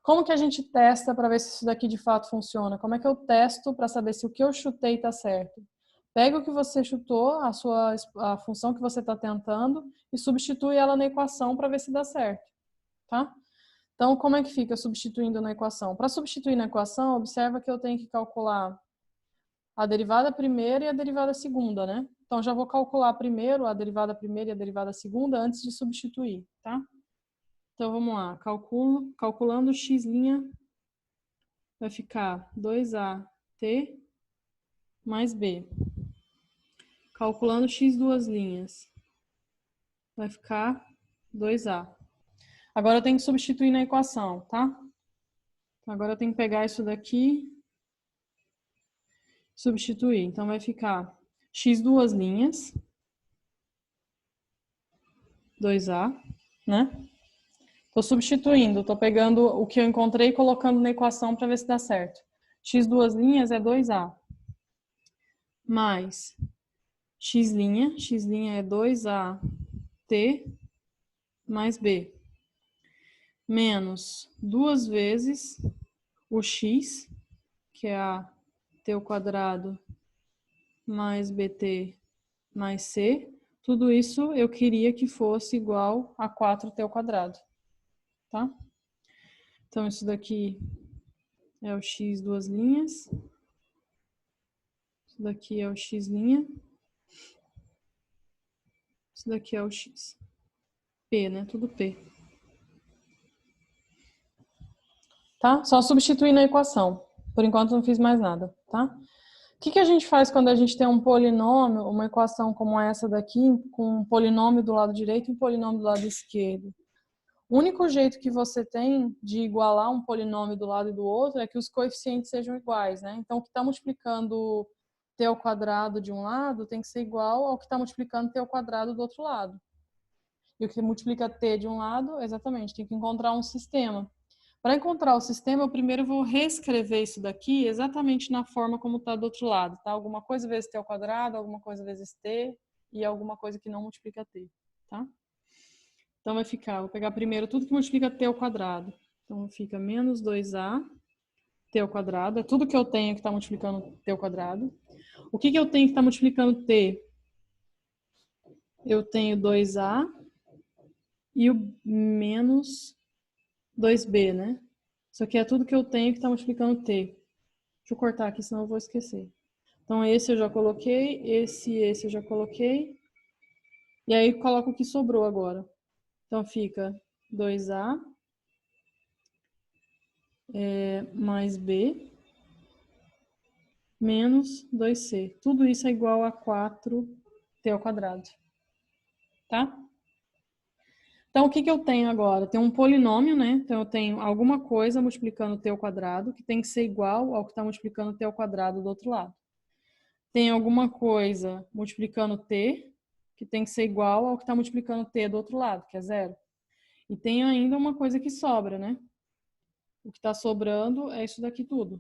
Como que a gente testa para ver se isso daqui de fato funciona? Como é que eu testo para saber se o que eu chutei tá certo? Pega o que você chutou, a função que você está tentando, e substitui ela na equação para ver se dá certo, tá? Então, como é que fica substituindo na equação? Para substituir na equação, observa que eu tenho que calcular a derivada primeira e a derivada segunda, né? Então, já vou calcular primeiro a derivada primeira e a derivada segunda antes de substituir, tá? Então, vamos lá. Calculando x' vai ficar 2at mais b. Calculando x duas linhas, vai ficar 2a. Agora eu tenho que substituir na equação, tá? Agora eu tenho que pegar isso daqui, substituir. Então vai ficar x duas linhas, 2a, né? Tô substituindo, tô pegando o que eu encontrei e colocando na equação para ver se dá certo. X duas linhas é 2a. Mais x' é 2at mais b. Menos 2 vezes o x, que é a t ao quadrado mais bt mais c. Tudo isso eu queria que fosse igual a 4t ao quadrado, tá? Então, isso daqui é o x duas linhas. Isso daqui é o x'. Isso daqui é o x. P, né? Tudo P. Tá? Só substituir na equação. Por enquanto não fiz mais nada, tá? O que a gente faz quando a gente tem um polinômio, uma equação como essa daqui, com um polinômio do lado direito e um polinômio do lado esquerdo? O único jeito que você tem de igualar um polinômio do lado e do outro é que os coeficientes sejam iguais, né? Então, o que está multiplicando t ao quadrado de um lado tem que ser igual ao que está multiplicando t ao quadrado do outro lado. E o que multiplica t de um lado, exatamente, tem que encontrar um sistema. Para encontrar o sistema, eu primeiro vou reescrever isso daqui exatamente na forma como está do outro lado, tá? Alguma coisa vezes t ao quadrado, alguma coisa vezes t e alguma coisa que não multiplica t, tá? Então vai ficar, vou pegar primeiro tudo que multiplica t ao quadrado. Então fica menos 2a t ao quadrado, é tudo que eu tenho que está multiplicando t ao quadrado. O que eu tenho que está multiplicando t? Eu tenho 2a e o menos 2b, né? Isso aqui é tudo que eu tenho que está multiplicando t. Deixa eu cortar aqui, senão eu vou esquecer. Então, esse eu já coloquei, esse eu já coloquei. E aí, coloco o que sobrou agora. Então, fica 2a mais b menos 2c. Tudo isso é igual a 4t ao quadrado. Tá? Então, o que eu tenho agora? Tem um polinômio, né? Então, eu tenho alguma coisa multiplicando t ao quadrado, que tem que ser igual ao que está multiplicando t ao quadrado do outro lado. Tem alguma coisa multiplicando t, que tem que ser igual ao que está multiplicando t do outro lado, que é 0. E tem ainda uma coisa que sobra, né? O que está sobrando é isso daqui tudo.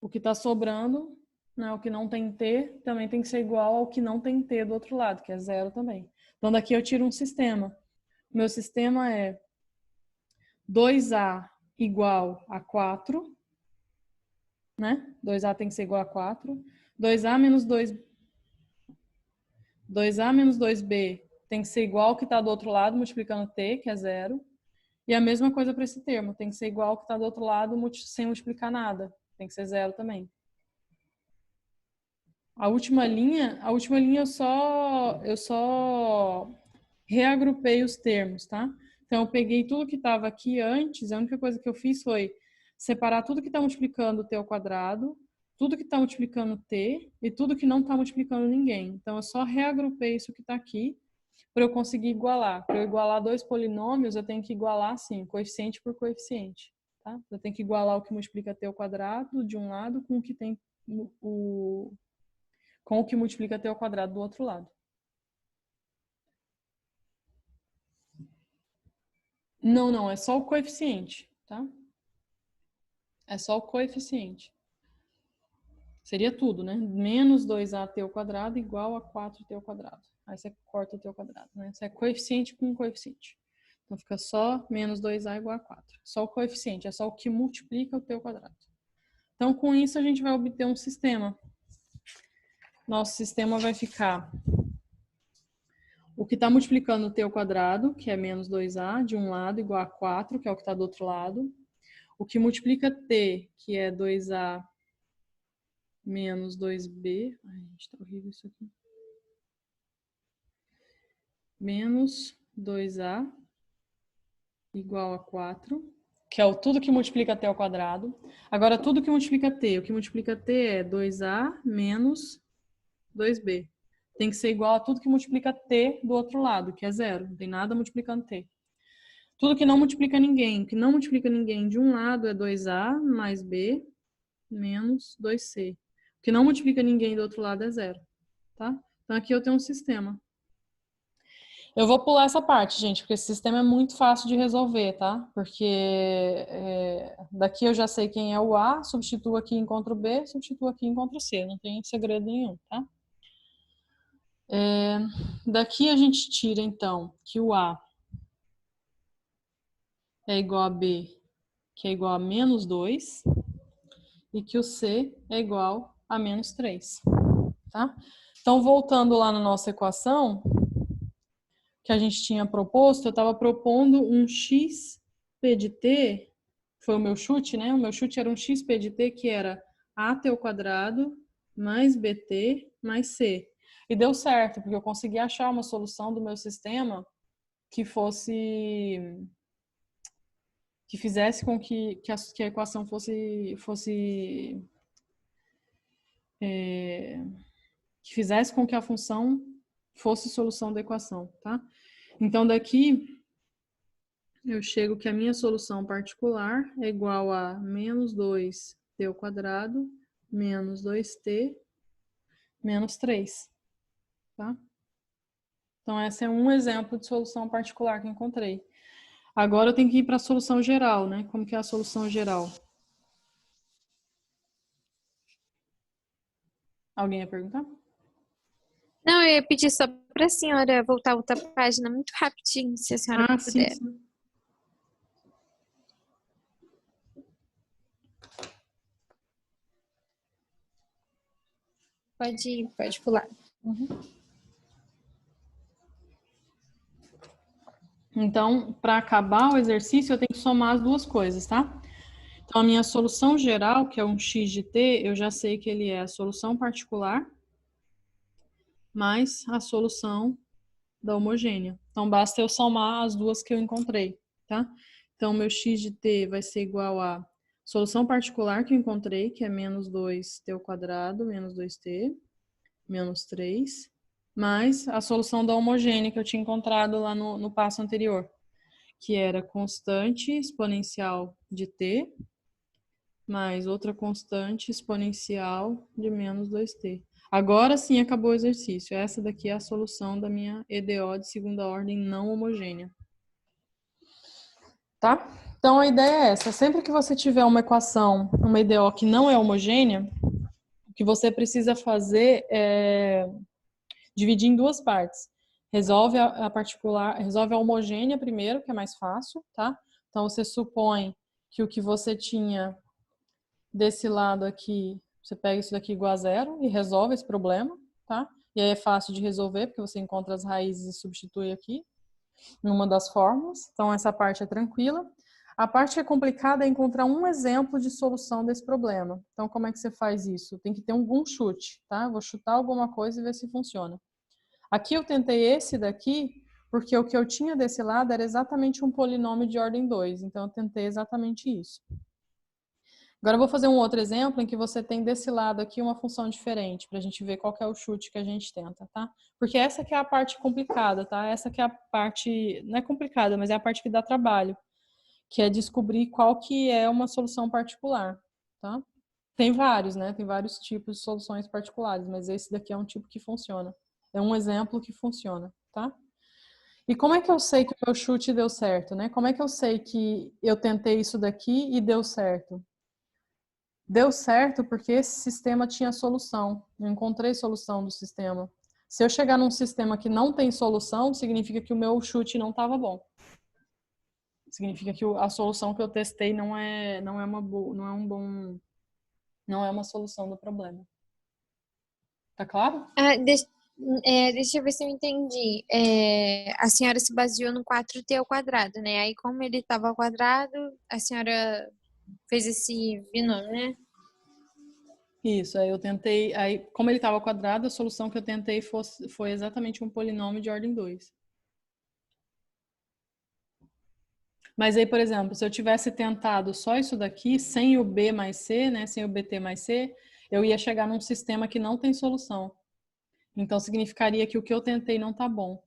O que está sobrando né? O que não tem t também tem que ser igual ao que não tem t do outro lado, que é 0 também. Então, daqui eu tiro um sistema. O meu sistema é 2a igual a 4, né? 2a tem que ser igual a 4. 2a menos 2b tem que ser igual ao que está do outro lado, multiplicando t, que é 0. E a mesma coisa para esse termo, tem que ser igual ao que está do outro lado, sem multiplicar nada. Tem que ser 0 também. A última linha eu só reagrupei os termos, tá? Então, eu peguei tudo que estava aqui antes, a única coisa que eu fiz foi separar tudo que está multiplicando t ao quadrado, tudo que está multiplicando t e tudo que não está multiplicando ninguém. Então, eu só reagrupei isso que está aqui para eu conseguir igualar. Para eu igualar dois polinômios, eu tenho que igualar, assim, coeficiente por coeficiente, tá? Eu tenho que igualar o que multiplica t ao quadrado de um lado com o que tem com o que multiplica t ao quadrado do outro lado. Não, é só o coeficiente, tá? É só o coeficiente. Seria tudo, né? Menos 2at ao quadrado igual a 4t ao quadrado. Aí você corta o t ao quadrado, né? Isso é coeficiente com coeficiente. Então fica só menos 2a igual a 4. Só o coeficiente, é só o que multiplica o t ao quadrado. Então com isso a gente vai obter um sistema. Nosso sistema vai ficar o que está multiplicando o t ao quadrado, que é menos 2a, de um lado, igual a 4, que é o que está do outro lado. O que multiplica t, que é 2a menos 2b. Ai, gente, tá horrível isso aqui. Menos 2a igual a 4, que é tudo que multiplica t ao quadrado. Agora, tudo que multiplica t. O que multiplica t é 2a menos 2b. Tem que ser igual a tudo que multiplica t do outro lado, que é 0. Não tem nada multiplicando t. Tudo que não multiplica ninguém. O que não multiplica ninguém de um lado é 2a mais b menos 2c. O que não multiplica ninguém do outro lado é 0. Tá? Então, aqui eu tenho um sistema. Eu vou pular essa parte, gente, porque esse sistema é muito fácil de resolver, tá? Porque daqui eu já sei quem é o A, substituo aqui e encontro o B, substituo aqui e encontro o C. Não tem segredo nenhum, tá? Daqui a gente tira, então, que o A é igual a B, que é igual a menos 2, e que o C é igual a menos 3, tá? Então, voltando lá na nossa equação que a gente tinha proposto, eu estava propondo um xp de t, foi o meu chute, né? O meu chute era um xp de t que era at ao quadrado mais bt mais c. E deu certo, porque eu consegui achar uma solução do meu sistema que fizesse com que a equação que fizesse com que a função fosse solução da equação, tá? Então, daqui eu chego que a minha solução particular é igual a menos 2t ao quadrado menos 2t menos 3, tá? Então, esse é um exemplo de solução particular que eu encontrei. Agora eu tenho que ir para a solução geral, né? Como que é a solução geral? Alguém ia perguntar? Não, eu ia pedir só para a senhora voltar a outra página muito rapidinho, se a senhora puder. Sim. Pode pular. Uhum. Então, para acabar o exercício, eu tenho que somar as duas coisas, tá? Então, a minha solução geral, que é um x de t, eu já sei que ele é a solução particular mais a solução da homogênea. Então, basta eu somar as duas que eu encontrei, tá? Então, meu x de t vai ser igual a solução particular que eu encontrei, que é menos 2t ao quadrado, menos 2t, menos 3, mais a solução da homogênea que eu tinha encontrado lá no passo anterior, que era constante exponencial de t, mais outra constante exponencial de menos 2t. Agora sim acabou o exercício. Essa daqui é a solução da minha EDO de segunda ordem não homogênea. Tá? Então a ideia é essa. Sempre que você tiver uma equação, uma EDO que não é homogênea, o que você precisa fazer é dividir em duas partes. Resolve a particular, resolve a homogênea primeiro, que é mais fácil, tá? Então, você supõe que o que você tinha desse lado aqui, você pega isso daqui igual a zero e resolve esse problema, tá? E aí é fácil de resolver, porque você encontra as raízes e substitui aqui numa das fórmulas. Então, essa parte é tranquila. A parte que é complicada é encontrar um exemplo de solução desse problema. Então, como é que você faz isso? Tem que ter algum chute, tá? Eu vou chutar alguma coisa e ver se funciona. Aqui eu tentei esse daqui, porque o que eu tinha desse lado era exatamente um polinômio de ordem 2. Então, eu tentei exatamente isso. Agora eu vou fazer um outro exemplo em que você tem desse lado aqui uma função diferente, para a gente ver qual que é o chute que a gente tenta, tá? Porque essa que é a parte complicada, tá? Essa que é a parte, não é complicada, mas é a parte que dá trabalho, que é descobrir qual que é uma solução particular, tá? Tem vários, né? Tem vários tipos de soluções particulares, mas esse daqui é um tipo que funciona. É um exemplo que funciona, tá? E como é que eu sei que o meu chute deu certo, né? Como é que eu sei que eu tentei isso daqui e deu certo? Deu certo porque esse sistema tinha solução. Eu encontrei solução do sistema. Se eu chegar num sistema que não tem solução, significa que o meu chute não estava bom. Significa que a solução que eu testei não é uma solução do problema. Tá claro? Deixa eu ver se eu entendi. A senhora se baseou no 4t ao quadrado, né? Aí, como ele estava ao quadrado, a senhora fez esse binômio, né? Isso, aí eu tentei, aí como ele estava quadrado, a solução que eu tentei foi exatamente um polinômio de ordem 2. Mas aí, por exemplo, se eu tivesse tentado só isso daqui, sem o B mais C, né, sem o BT mais C, eu ia chegar num sistema que não tem solução. Então, significaria que o que eu tentei não tá bom.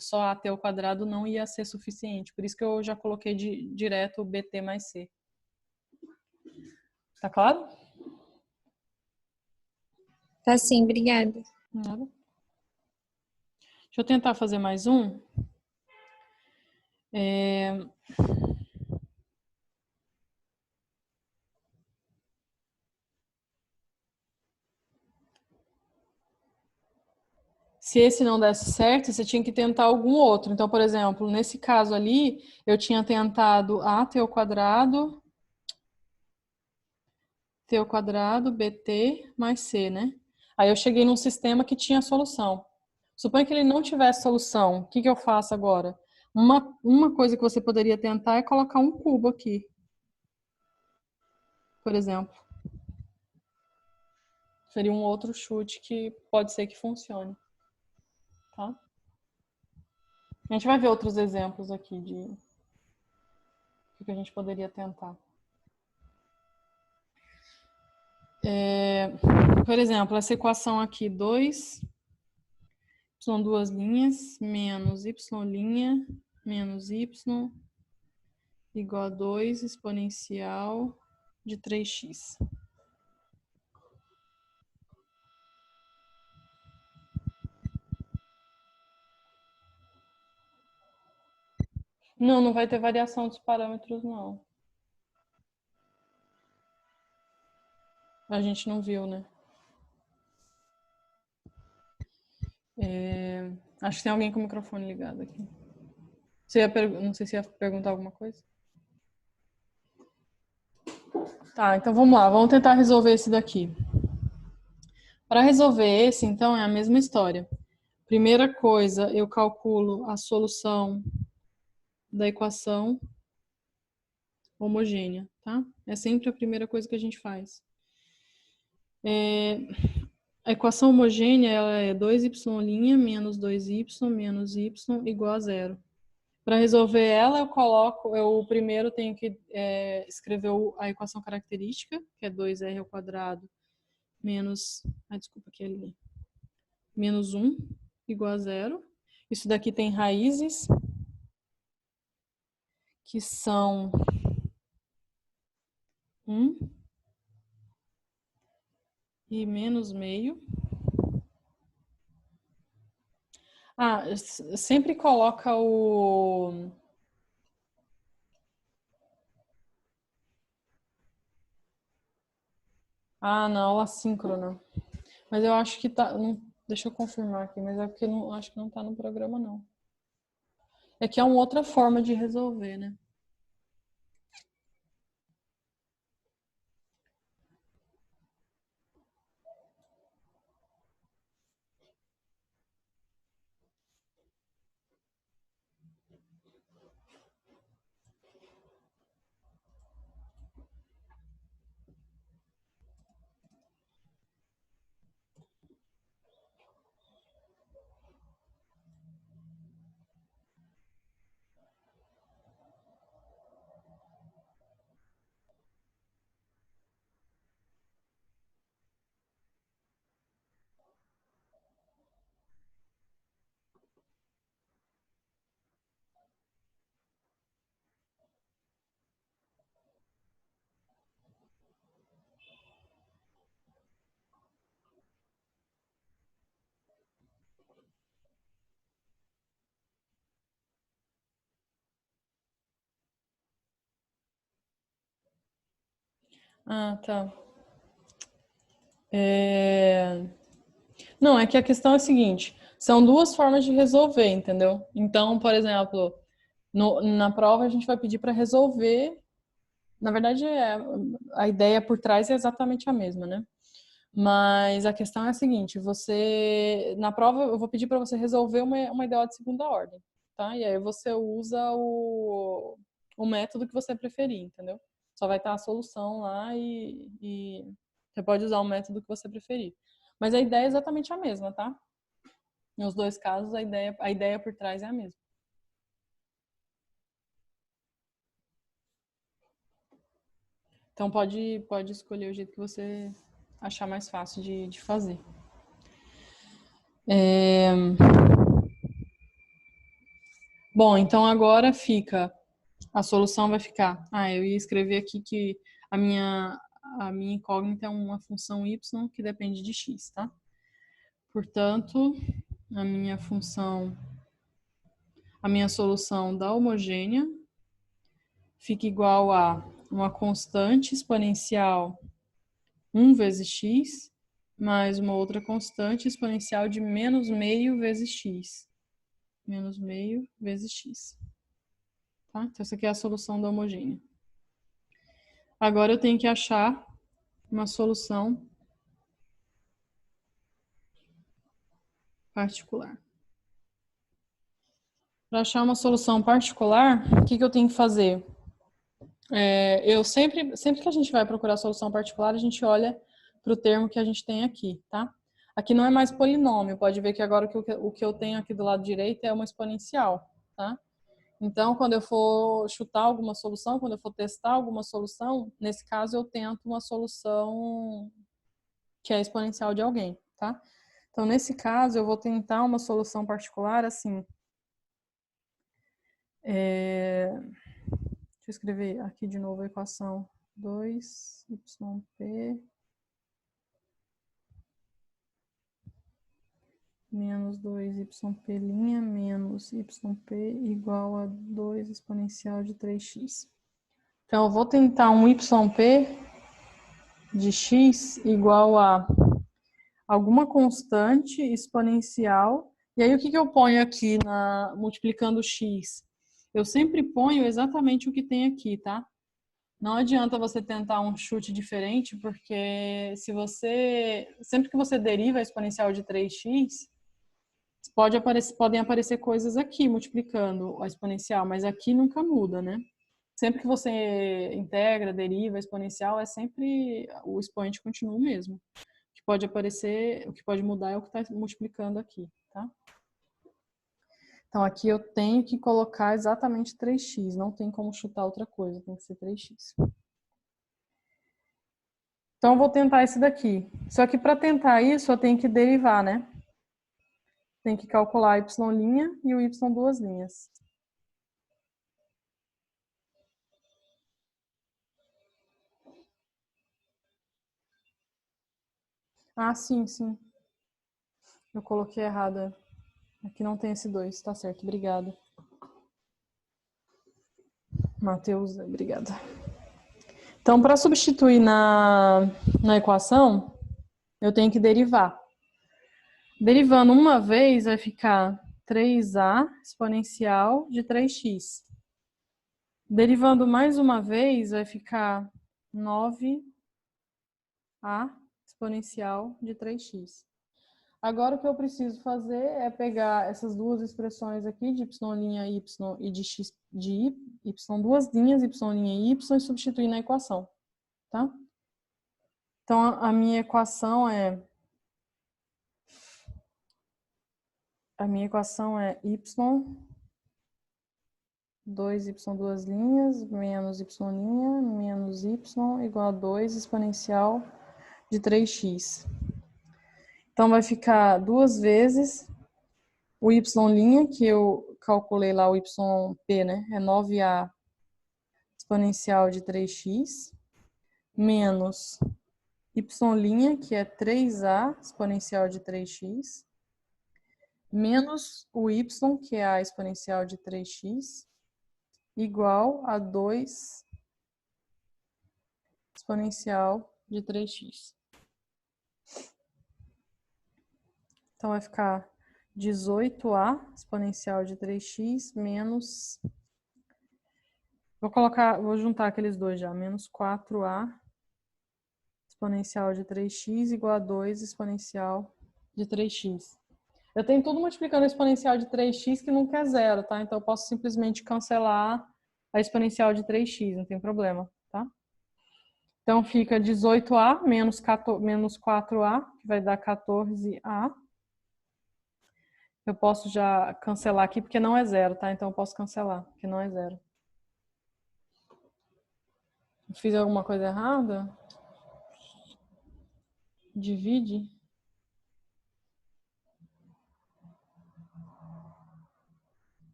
Só AT ao quadrado não ia ser suficiente. Por isso que eu já coloquei direto o BT mais C. Tá claro? Tá sim, obrigada. Nada. Deixa eu tentar fazer mais um. Se esse não desse certo, você tinha que tentar algum outro. Então, por exemplo, nesse caso ali, eu tinha tentado t ao quadrado, bt mais c, né? Aí eu cheguei num sistema que tinha solução. Suponha que ele não tivesse solução. O que eu faço agora? Uma coisa que você poderia tentar é colocar um cubo aqui. Por exemplo. Seria um outro chute que pode ser que funcione. Tá? A gente vai ver outros exemplos aqui de o que a gente poderia tentar. Por exemplo, essa equação aqui, 2, são duas linhas, menos y' menos y igual a 2 exponencial de 3x. Não vai ter variação dos parâmetros, não. A gente não viu, né? Acho que tem alguém com o microfone ligado aqui. Não sei se ia perguntar alguma coisa. Tá, então vamos lá. Vamos tentar resolver esse daqui. Para resolver esse, então, é a mesma história. Primeira coisa, eu calculo a solução da equação homogênea, tá? É sempre a primeira coisa que a gente faz. A equação homogênea ela é 2y' menos 2y menos y igual a 0. Para resolver ela, eu primeiro tenho que escrever a equação característica, que é 2r ao quadrado menos, menos 1 igual a 0. Isso daqui tem raízes, que são 1 e menos meio. Sempre coloca o... Ah, na aula assíncrona. Mas eu acho que tá. Deixa eu confirmar aqui, mas é porque acho que não tá no programa, não. É que é uma outra forma de resolver, né? Ah, tá. Não, é que a questão é a seguinte: são duas formas de resolver, entendeu? Então, por exemplo, na prova a gente vai pedir para resolver. Na verdade, a ideia por trás é exatamente a mesma, né? Mas a questão é a seguinte: na prova, eu vou pedir para você resolver uma ideal de segunda ordem, tá? E aí você usa o método que você preferir, entendeu? Só vai estar a solução lá e você pode usar o método que você preferir. Mas a ideia é exatamente a mesma, tá? Nos dois casos, a ideia por trás é a mesma. Então pode escolher o jeito que você achar mais fácil de fazer. Bom, então agora a solução vai ficar. Eu ia escrever aqui que a minha, a minha incógnita é uma função y que depende de x, tá? Portanto, a minha solução da homogênea fica igual a uma constante exponencial 1 vezes x, mais uma outra constante exponencial de menos meio vezes x. Menos meio vezes x. Tá? Então, essa aqui é a solução da homogênea. Agora eu tenho que achar uma solução particular. Para achar uma solução particular, o que eu tenho que fazer? Eu sempre que a gente vai procurar solução particular, a gente olha para o termo que a gente tem aqui, tá? Aqui não é mais polinômio, pode ver que agora o que eu tenho aqui do lado direito é uma exponencial, tá? Então, quando eu for chutar alguma solução, quando eu for testar alguma solução, nesse caso eu tento uma solução que é exponencial de alguém, tá? Então, nesse caso, eu vou tentar uma solução particular assim. Deixa eu escrever aqui de novo a equação 2yp menos 2yp' menos yp igual a 2 exponencial de 3x. Então, eu vou tentar um yp de x igual a alguma constante exponencial. E aí, o que eu ponho aqui multiplicando x? Eu sempre ponho exatamente o que tem aqui, tá? Não adianta você tentar um chute diferente, porque sempre que você deriva a exponencial de 3x, podem aparecer coisas aqui multiplicando a exponencial, mas aqui nunca muda, né? Sempre que você integra, deriva a exponencial, o expoente continua o mesmo. O que pode mudar é o que está multiplicando aqui, tá? Então, aqui eu tenho que colocar exatamente 3x, não tem como chutar outra coisa, tem que ser 3x. Então, eu vou tentar esse daqui. Só que para tentar isso, eu tenho que derivar, né? Tem que calcular y' e o y duas linhas. Ah, sim. Eu coloquei errado. Aqui não tem esse 2, tá certo. Obrigada. Matheus, obrigada. Então, para substituir na equação, eu tenho que derivar. Derivando uma vez, vai ficar 3a exponencial de 3x. Derivando mais uma vez, vai ficar 9a exponencial de 3x. Agora, o que eu preciso fazer é pegar essas duas expressões aqui, de y' y e de x de y, duas linhas, y' e y, e substituir na equação, tá? Então, a minha equação é y, 2y duas linhas, menos y', menos y, igual a 2 exponencial de 3x. Então, vai ficar duas vezes o y', que eu calculei lá, o yp, né? É 9a exponencial de 3x, menos y', que é 3a exponencial de 3x, menos o y, que é a exponencial de 3x, igual a 2 exponencial de 3x. Então, vai ficar 18a exponencial de 3x menos... Vou juntar aqueles dois já. Menos 4a exponencial de 3x igual a 2 exponencial de 3x. Eu tenho tudo multiplicando a exponencial de 3x que nunca é zero, tá? Então, eu posso simplesmente cancelar a exponencial de 3x, não tem problema, tá? Então, fica 18a menos 4a, que vai dar 14a. Eu posso já cancelar aqui, porque não é zero, tá? Então, eu posso cancelar, porque não é zero. Fiz alguma coisa errada? Divide.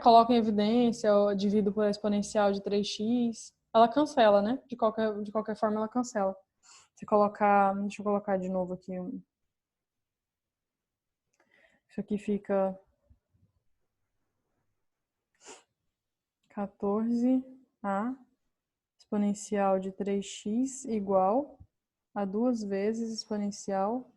Coloca em evidência, eu divido por exponencial de 3x. Ela cancela, né? De qualquer forma, ela cancela. Se colocar, deixa eu colocar de novo aqui. Isso aqui fica 14a exponencial de 3x igual a 2 vezes exponencial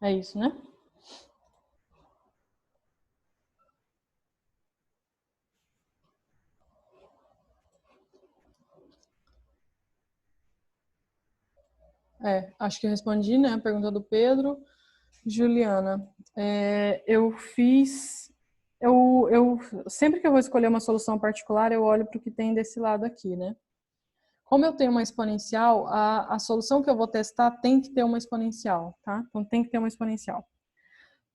é isso, né? Acho que eu respondi, né? A pergunta do Pedro. Juliana, sempre que eu vou escolher uma solução particular, eu olho para o que tem desse lado aqui, né? Como eu tenho uma exponencial, a solução que eu vou testar tem que ter uma exponencial, tá? Então, tem que ter uma exponencial.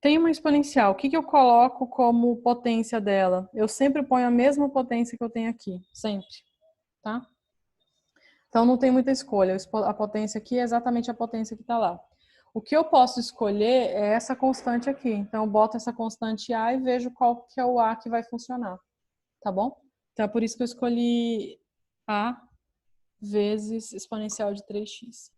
Tem uma exponencial, o que eu coloco como potência dela? Eu sempre ponho a mesma potência que eu tenho aqui, sempre, tá? Então, não tem muita escolha. A potência aqui é exatamente a potência que está lá. O que eu posso escolher é essa constante aqui. Então, eu boto essa constante A e vejo qual que é o A que vai funcionar, tá bom? Então, é por isso que eu escolhi A vezes exponencial de 3x.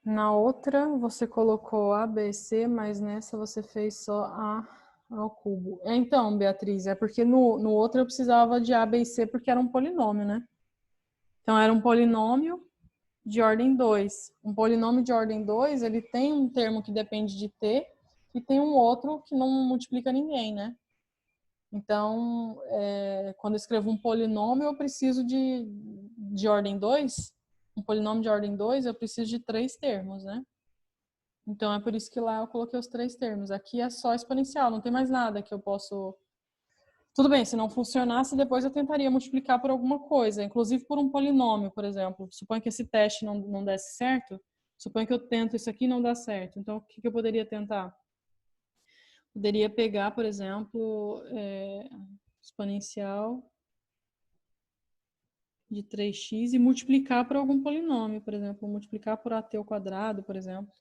Na outra, você colocou A, B, C, mas nessa você fez só A ao cubo. Então, Beatriz, é porque no outro eu precisava de A, B e C porque era um polinômio, né? Então, era um polinômio de ordem 2. Um polinômio de ordem 2, ele tem um termo que depende de t e tem um outro que não multiplica ninguém, né? Então, quando eu escrevo um polinômio, eu preciso de ordem 2. Um polinômio de ordem 2, eu preciso de 3 termos, né? Então, é por isso que lá eu coloquei os 3 termos. Aqui é só exponencial, não tem mais nada que eu posso... Tudo bem, se não funcionasse, depois eu tentaria multiplicar por alguma coisa, inclusive por um polinômio, por exemplo. Suponho que esse teste não desse certo, suponho que eu tento isso aqui e não dá certo. Então, o que eu poderia tentar? Poderia pegar, por exemplo, exponencial de 3x e multiplicar por algum polinômio, por exemplo. Multiplicar por at ao quadrado, por exemplo.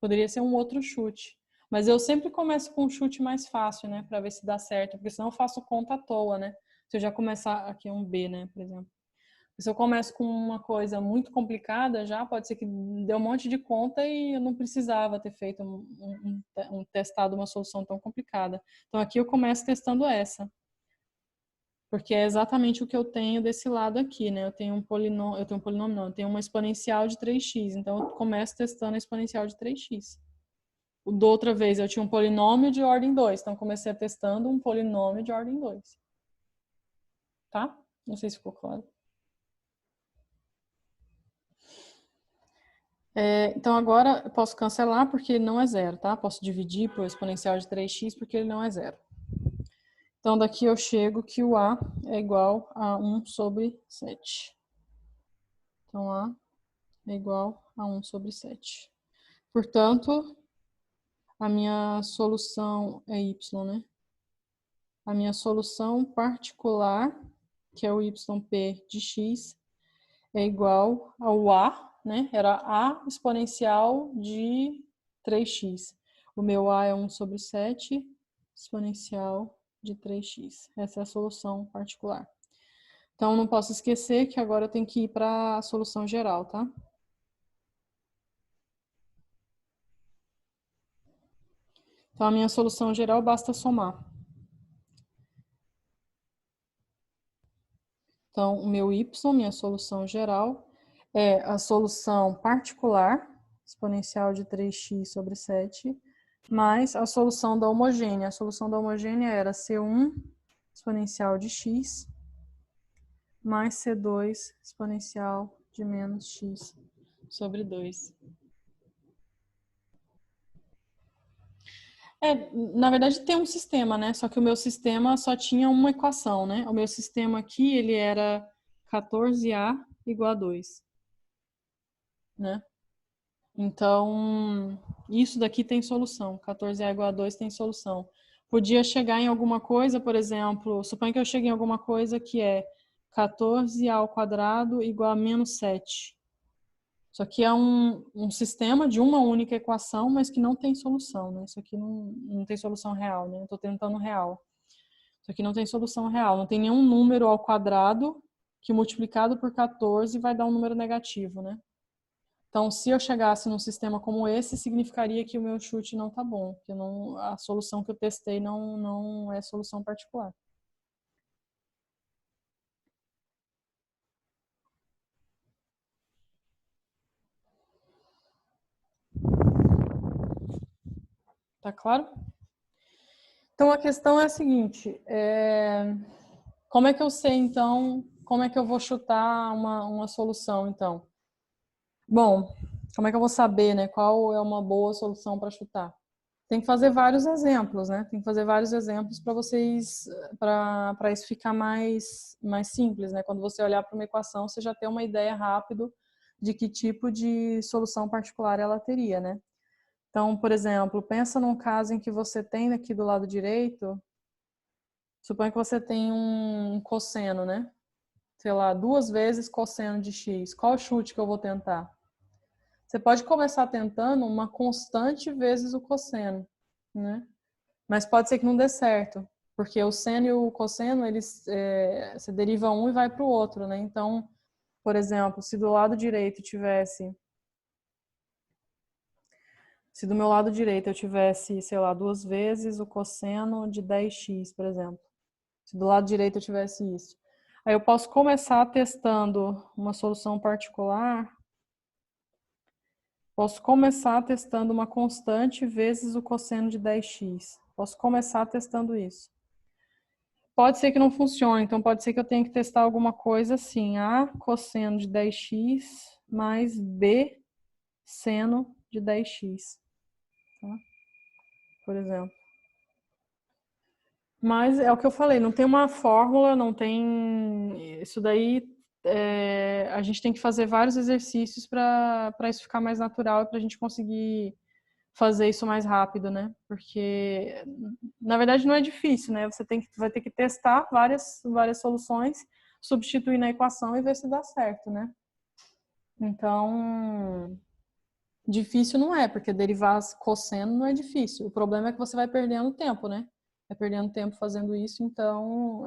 Poderia ser um outro chute. Mas eu sempre começo com um chute mais fácil, né? Para ver se dá certo. Porque senão eu faço conta à toa, né? Se eu já começar aqui um B, né? Por exemplo. Se eu começo com uma coisa muito complicada, já pode ser que dê um monte de conta e eu não precisava ter feito testado uma solução tão complicada. Então aqui eu começo testando essa. Porque é exatamente o que eu tenho desse lado aqui, né? Eu tenho um polinômio, não, eu tenho uma exponencial de 3x. Então eu começo testando a exponencial de 3x. Da outra vez eu tinha um polinômio de ordem 2, então comecei testando um polinômio de ordem 2. Tá? Não sei se ficou claro. Então agora eu posso cancelar porque ele não é zero, tá? Posso dividir por exponencial de 3x porque ele não é zero. Então daqui eu chego que o A é igual a 1 sobre 7. Então A é igual a 1 sobre 7. Portanto, a minha solução é y, né? A minha solução particular, que é o yp de x, é igual ao A, né? Era A exponencial de 3x. O meu A é 1 sobre 7 exponencial de 3x. Essa é a solução particular. Então, não posso esquecer que agora eu tenho que ir para a solução geral, tá? Então, a minha solução geral basta somar. Então, o meu y, minha solução geral, é a solução particular, exponencial de 3x sobre 7, mais a solução da homogênea. A solução da homogênea era C1 exponencial de x, mais C2 exponencial de menos x sobre 2. Na verdade tem um sistema, né? Só que o meu sistema só tinha uma equação, né? O meu sistema aqui, ele era 14A igual a 2, né? Então, isso daqui tem solução. 14A igual a 2 tem solução. Podia chegar em alguma coisa, por exemplo, suponha que eu chegue em alguma coisa que é 14A ao quadrado igual a menos 7. Isso aqui é um sistema de uma única equação, mas que não tem solução, né? Isso aqui não tem solução real, né? Eu estou tentando real. Isso aqui não tem solução real. Não tem nenhum número ao quadrado que multiplicado por 14 vai dar um número negativo, né? Então, se eu chegasse num sistema como esse, significaria que o meu chute não está bom, que a solução que eu testei não é solução particular. Tá claro? Então, a questão é a seguinte, como é que eu sei, então, como é que eu vou chutar uma solução, então? Bom, como é que eu vou saber, né, qual é uma boa solução para chutar? Tem que fazer vários exemplos, né? Tem que fazer vários exemplos para vocês, para isso ficar mais simples, né? Quando você olhar para uma equação, você já tem uma ideia rápido de que tipo de solução particular ela teria, né? Então, por exemplo, pensa num caso em que você tem aqui do lado direito, suponha que você tem um cosseno, né? Sei lá, 2 vezes cosseno de x. Qual chute que eu vou tentar? Você pode começar tentando uma constante vezes o cosseno, né? Mas pode ser que não dê certo, porque o seno e o cosseno, eles você deriva um e vai para o outro, né? Então, por exemplo, se do lado direito tivesse... Se do meu lado direito eu tivesse, sei lá, 2 vezes o cosseno de 10x, por exemplo. Se do lado direito eu tivesse isso. Aí eu posso começar testando uma solução particular. Posso começar testando uma constante vezes o cosseno de 10x. Posso começar testando isso. Pode ser que não funcione, então pode ser que eu tenha que testar alguma coisa assim. A cosseno de 10x mais B seno de 10x. Tá? Por exemplo. Mas é o que eu falei, não tem uma fórmula, não tem... Isso daí, a gente tem que fazer vários exercícios para isso ficar mais natural e para a gente conseguir fazer isso mais rápido, né? Porque, na verdade, não é difícil, né? Você vai ter que testar várias soluções, substituir na equação e ver se dá certo, né? Então, difícil não é, porque derivar cosseno não é difícil. O problema é que você vai perdendo tempo, né? Vai perdendo tempo fazendo isso, então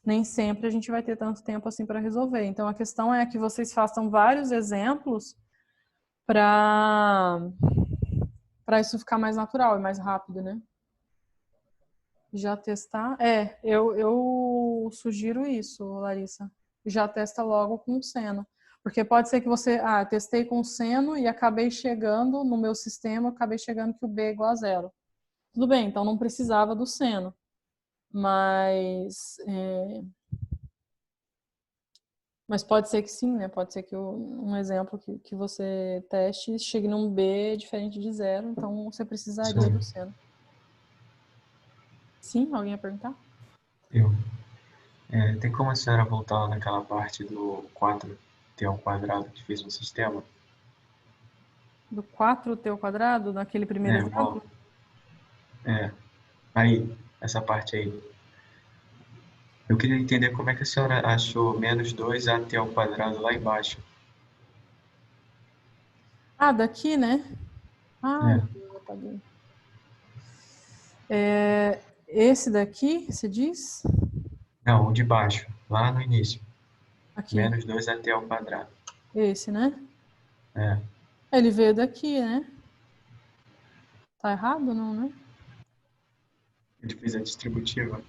nem sempre a gente vai ter tanto tempo assim para resolver. Então, a questão é que vocês façam vários exemplos para isso ficar mais natural e mais rápido, né? Já testar? Eu sugiro isso, Larissa. Já testa logo com o seno. Porque pode ser que você, testei com o seno e acabei chegando no meu sistema, acabei chegando que o B é igual a zero. Tudo bem, então não precisava do seno. Mas pode ser que sim, né? Pode ser que um exemplo que você teste chegue num B diferente de zero, então você precisaria Sim. do seno. Sim? Alguém ia perguntar? Eu. Tem como a senhora voltar lá naquela parte do 4t ao quadrado que fez um sistema? Do 4t ao quadrado, naquele primeiro exemplo? Aí, essa parte aí. Eu queria entender como é que a senhora achou menos 2at ao quadrado lá embaixo. Daqui, né? É. Eu apaguei. Esse daqui, você diz? Não, o de baixo, lá no início. Aqui. Menos 2at ao quadrado. Esse, né? É. Ele veio daqui, né? Tá errado, não, né? Ele fez a distributiva.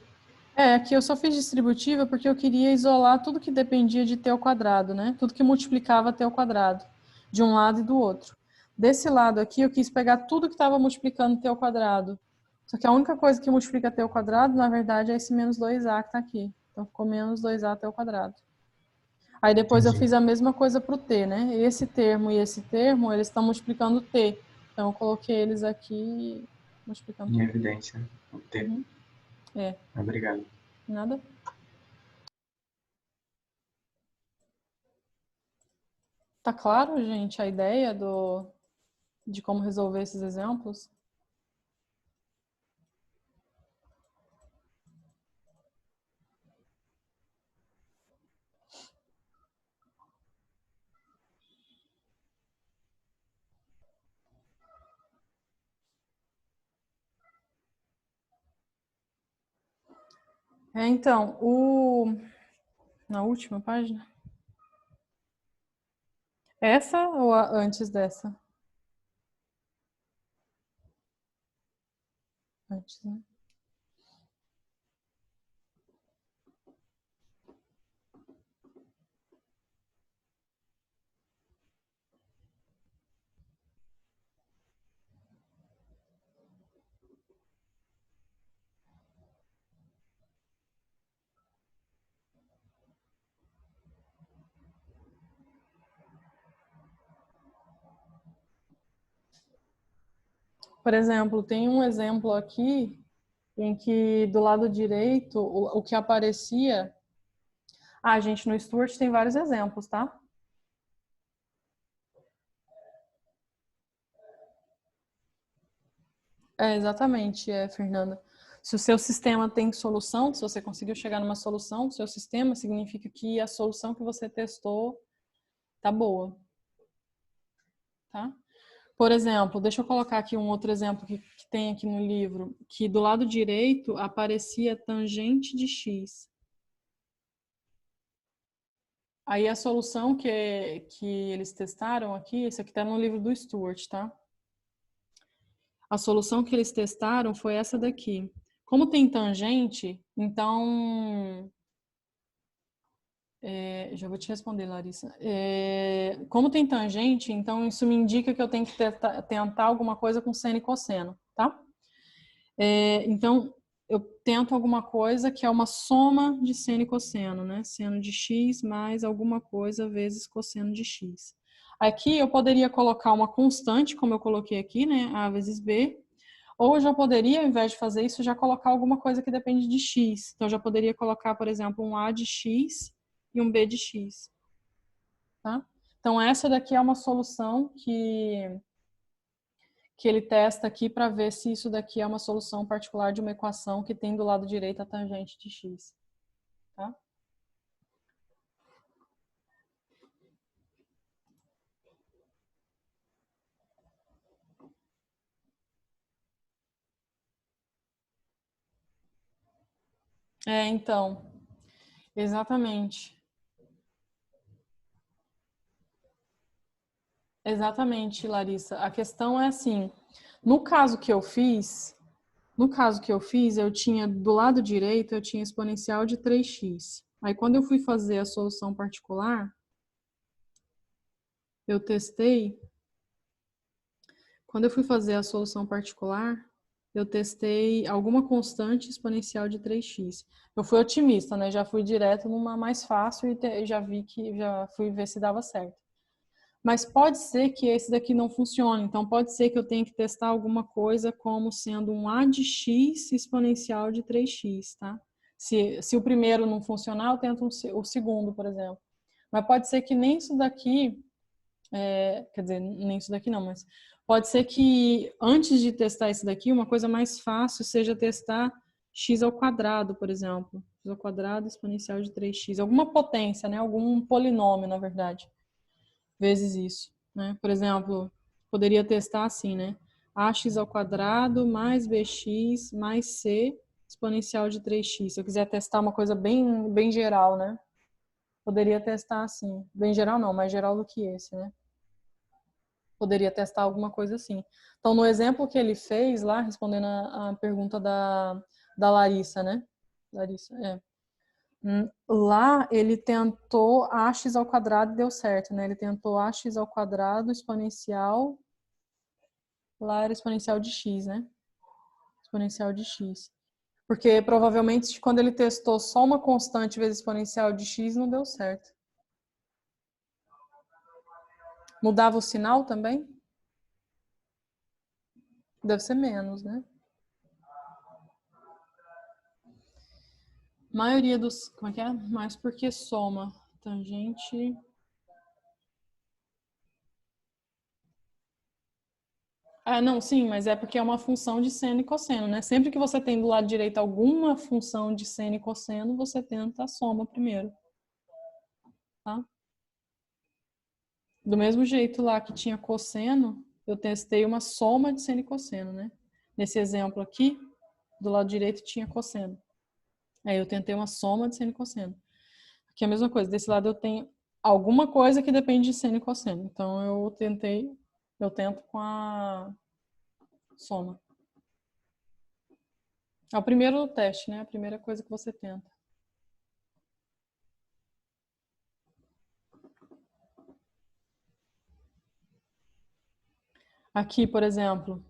Aqui eu só fiz distributiva porque eu queria isolar tudo que dependia de t ao quadrado, né? Tudo que multiplicava t ao quadrado, de um lado e do outro. Desse lado aqui, eu quis pegar tudo que estava multiplicando t ao quadrado. Só que a única coisa que multiplica t ao quadrado, na verdade, é esse menos 2a que está aqui. Então, ficou menos 2at ao quadrado. Aí depois eu Entendi. fiz a mesma coisa para o t, né? Esse termo e esse termo, eles estão multiplicando t. Então, eu coloquei eles aqui multiplicando Em t. evidência, o T. Uhum. Obrigado. Nada? Tá claro, gente, a ideia de como resolver esses exemplos? Então, na última página? Essa ou antes dessa? Antes, né? Por exemplo, tem um exemplo aqui em que do lado direito, o que aparecia... gente, no Stuart tem vários exemplos, tá? Exatamente, Fernanda. Se o seu sistema tem solução, se você conseguiu chegar numa solução, seu sistema significa que a solução que você testou tá boa. Tá? Por exemplo, deixa eu colocar aqui um outro exemplo que tem aqui no livro, que do lado direito aparecia tangente de x. Aí a solução que eles testaram aqui, isso aqui está no livro do Stuart, tá? A solução que eles testaram foi essa daqui. Como tem tangente, então... já vou te responder, Larissa. Como tem tangente, então isso me indica que eu tenho que tentar alguma coisa com seno e cosseno, tá? Então, eu tento alguma coisa que é uma soma de seno e cosseno, né? Seno de x mais alguma coisa vezes cosseno de x. Aqui eu poderia colocar uma constante, como eu coloquei aqui, né? A vezes b. Ou eu já poderia, ao invés de fazer isso, já colocar alguma coisa que depende de x. Então, eu já poderia colocar, por exemplo, um a de x e um b de x. Tá? Então, essa daqui é uma solução que ele testa aqui para ver se isso daqui é uma solução particular de uma equação que tem do lado direito a tangente de x. Tá? Então, Exatamente. Exatamente, Larissa. A questão é assim, no caso que eu fiz, eu tinha do lado direito, eu tinha exponencial de 3x. Aí quando eu fui fazer a solução particular, eu testei. Quando eu fui fazer a solução particular, eu testei alguma constante exponencial de 3x. Eu fui otimista, né? Já fui direto numa mais fácil e já fui ver se dava certo. Mas pode ser que esse daqui não funcione. Então, pode ser que eu tenha que testar alguma coisa como sendo um a de x exponencial de 3x, tá? Se o primeiro não funcionar, eu tento o segundo, por exemplo. Mas pode ser que nem isso daqui, quer dizer, nem isso daqui não, mas pode ser que antes de testar esse daqui, uma coisa mais fácil seja testar x ao quadrado, por exemplo. X ao quadrado exponencial de 3x. Alguma potência, né? Algum polinômio, na verdade. Vezes isso, né? Por exemplo, poderia testar assim, né? ax ao quadrado mais bx mais c exponencial de 3x. Se eu quiser testar uma coisa bem geral, né? Poderia testar assim. Bem geral não, mais geral do que esse, né? Poderia testar alguma coisa assim. Então, no exemplo que ele fez lá, respondendo a pergunta da Larissa, né? Larissa, Lá ele tentou ax ao quadrado e deu certo, né? Ele tentou ax ao quadrado exponencial, lá era exponencial de x, né? Exponencial de x. Porque provavelmente quando ele testou só uma constante vezes exponencial de x, não deu certo. Mudava o sinal também? Deve ser menos, né? Maioria dos... Como é que é? Mais porque soma. Tangente... Ah, não, sim, mas é porque é uma função de seno e cosseno, né? Sempre que você tem do lado direito alguma função de seno e cosseno, você tenta a soma primeiro, tá? Do mesmo jeito lá que tinha cosseno, eu testei uma soma de seno e cosseno, né? Nesse exemplo aqui, do lado direito tinha cosseno. Aí eu tentei uma soma de seno e cosseno. Aqui é a mesma coisa, desse lado eu tenho alguma coisa que depende de seno e cosseno. Então eu tento com a soma. É o primeiro teste, né? A primeira coisa que você tenta. Aqui, por exemplo.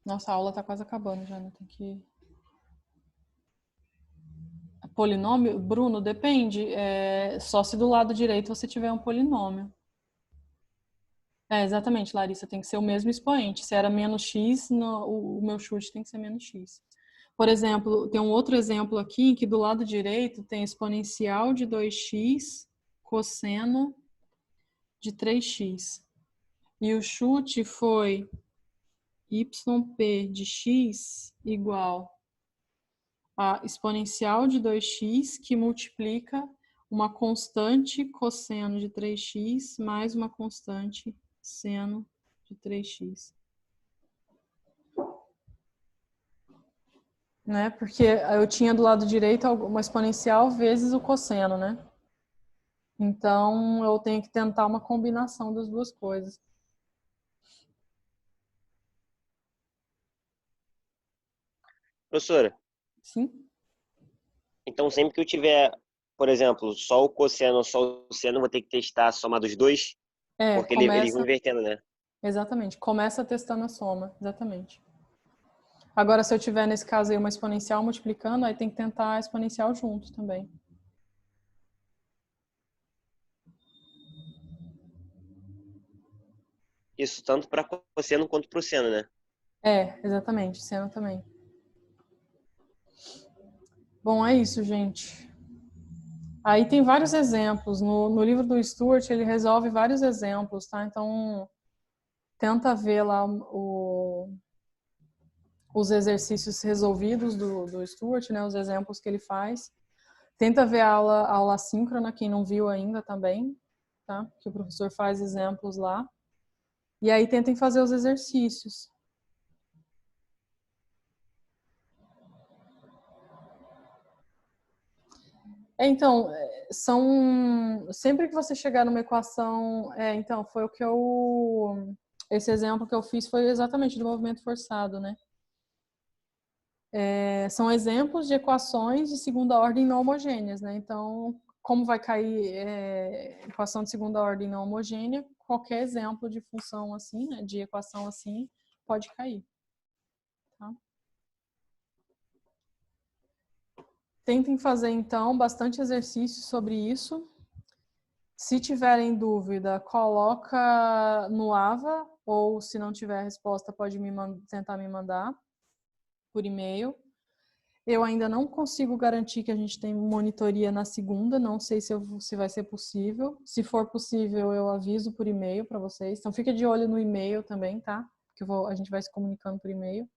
Nossa, a aula tá quase acabando já, né? Tem que... Polinômio? Bruno, depende. Só se do lado direito você tiver um polinômio. Exatamente, Larissa. Tem que ser o mesmo expoente. Se era menos x, o meu chute tem que ser menos x. Por exemplo, tem um outro exemplo aqui, que do lado direito tem exponencial de 2x cosseno de 3x. E o chute foi yp de x igual a exponencial de 2x que multiplica uma constante cosseno de 3x mais uma constante seno de 3x. Né? Porque eu tinha do lado direito uma exponencial vezes o cosseno, né? Então, eu tenho que tentar uma combinação das duas coisas. Professora, Sim? então sempre que eu tiver, por exemplo, só o cosseno, só o seno, eu vou ter que testar a soma dos dois, porque eles vão invertendo, né? Exatamente. Começa testando a soma, exatamente. Agora, se eu tiver, nesse caso aí, uma exponencial multiplicando, aí tem que tentar a exponencial junto também. Isso tanto para cosseno quanto para o seno, né? Exatamente. Seno também. Bom, é isso, gente. Aí tem vários exemplos. No livro do Stuart, ele resolve vários exemplos, tá? Então, tenta ver lá os exercícios resolvidos do Stuart, né? Os exemplos que ele faz. Tenta ver a aula assíncrona, quem não viu ainda também, tá? Que o professor faz exemplos lá. E aí tentem fazer os exercícios. Então, sempre que você chegar numa equação, então, foi o que esse exemplo que eu fiz foi exatamente do movimento forçado, né? São exemplos de equações de segunda ordem não homogêneas, né? Então, como vai cair equação de segunda ordem não homogênea, qualquer exemplo de função assim, né, de equação assim, pode cair. Tá? Tentem fazer, então, bastante exercício sobre isso. Se tiverem dúvida, coloca no AVA, ou se não tiver resposta, pode tentar me mandar por e-mail. Eu ainda não consigo garantir que a gente tem monitoria na segunda, não sei se vai ser possível. Se for possível, eu aviso por e-mail para vocês. Então, fica de olho no e-mail também, tá? Porque a gente vai se comunicando por e-mail.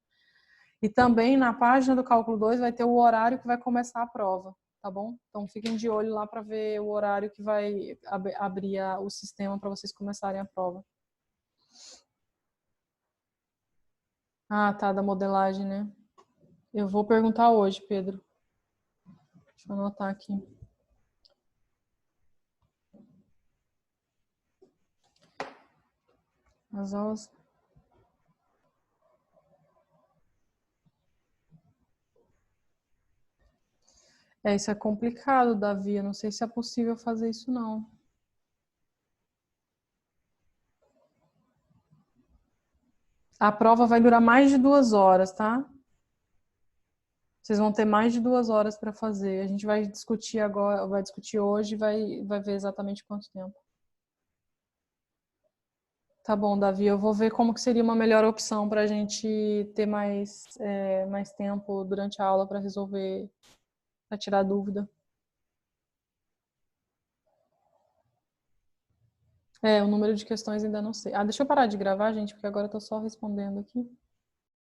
E também na página do Cálculo 2 vai ter o horário que vai começar a prova, tá bom? Então, fiquem de olho lá para ver o horário que vai abrir o sistema para vocês começarem a prova. Ah, tá, da modelagem, né? Eu vou perguntar hoje, Pedro. Deixa eu anotar aqui. As aulas. Isso é complicado, Davi. Eu não sei se é possível fazer isso, não. A prova vai durar mais de 2 horas, tá? Vocês vão ter mais de 2 horas para fazer. A gente vai discutir agora, vai discutir hoje e vai ver exatamente quanto tempo. Tá bom, Davi. Eu vou ver como que seria uma melhor opção para a gente ter mais tempo durante a aula para resolver, para tirar dúvida. O número de questões ainda não sei. Deixa eu parar de gravar, gente, porque agora eu tô só respondendo aqui.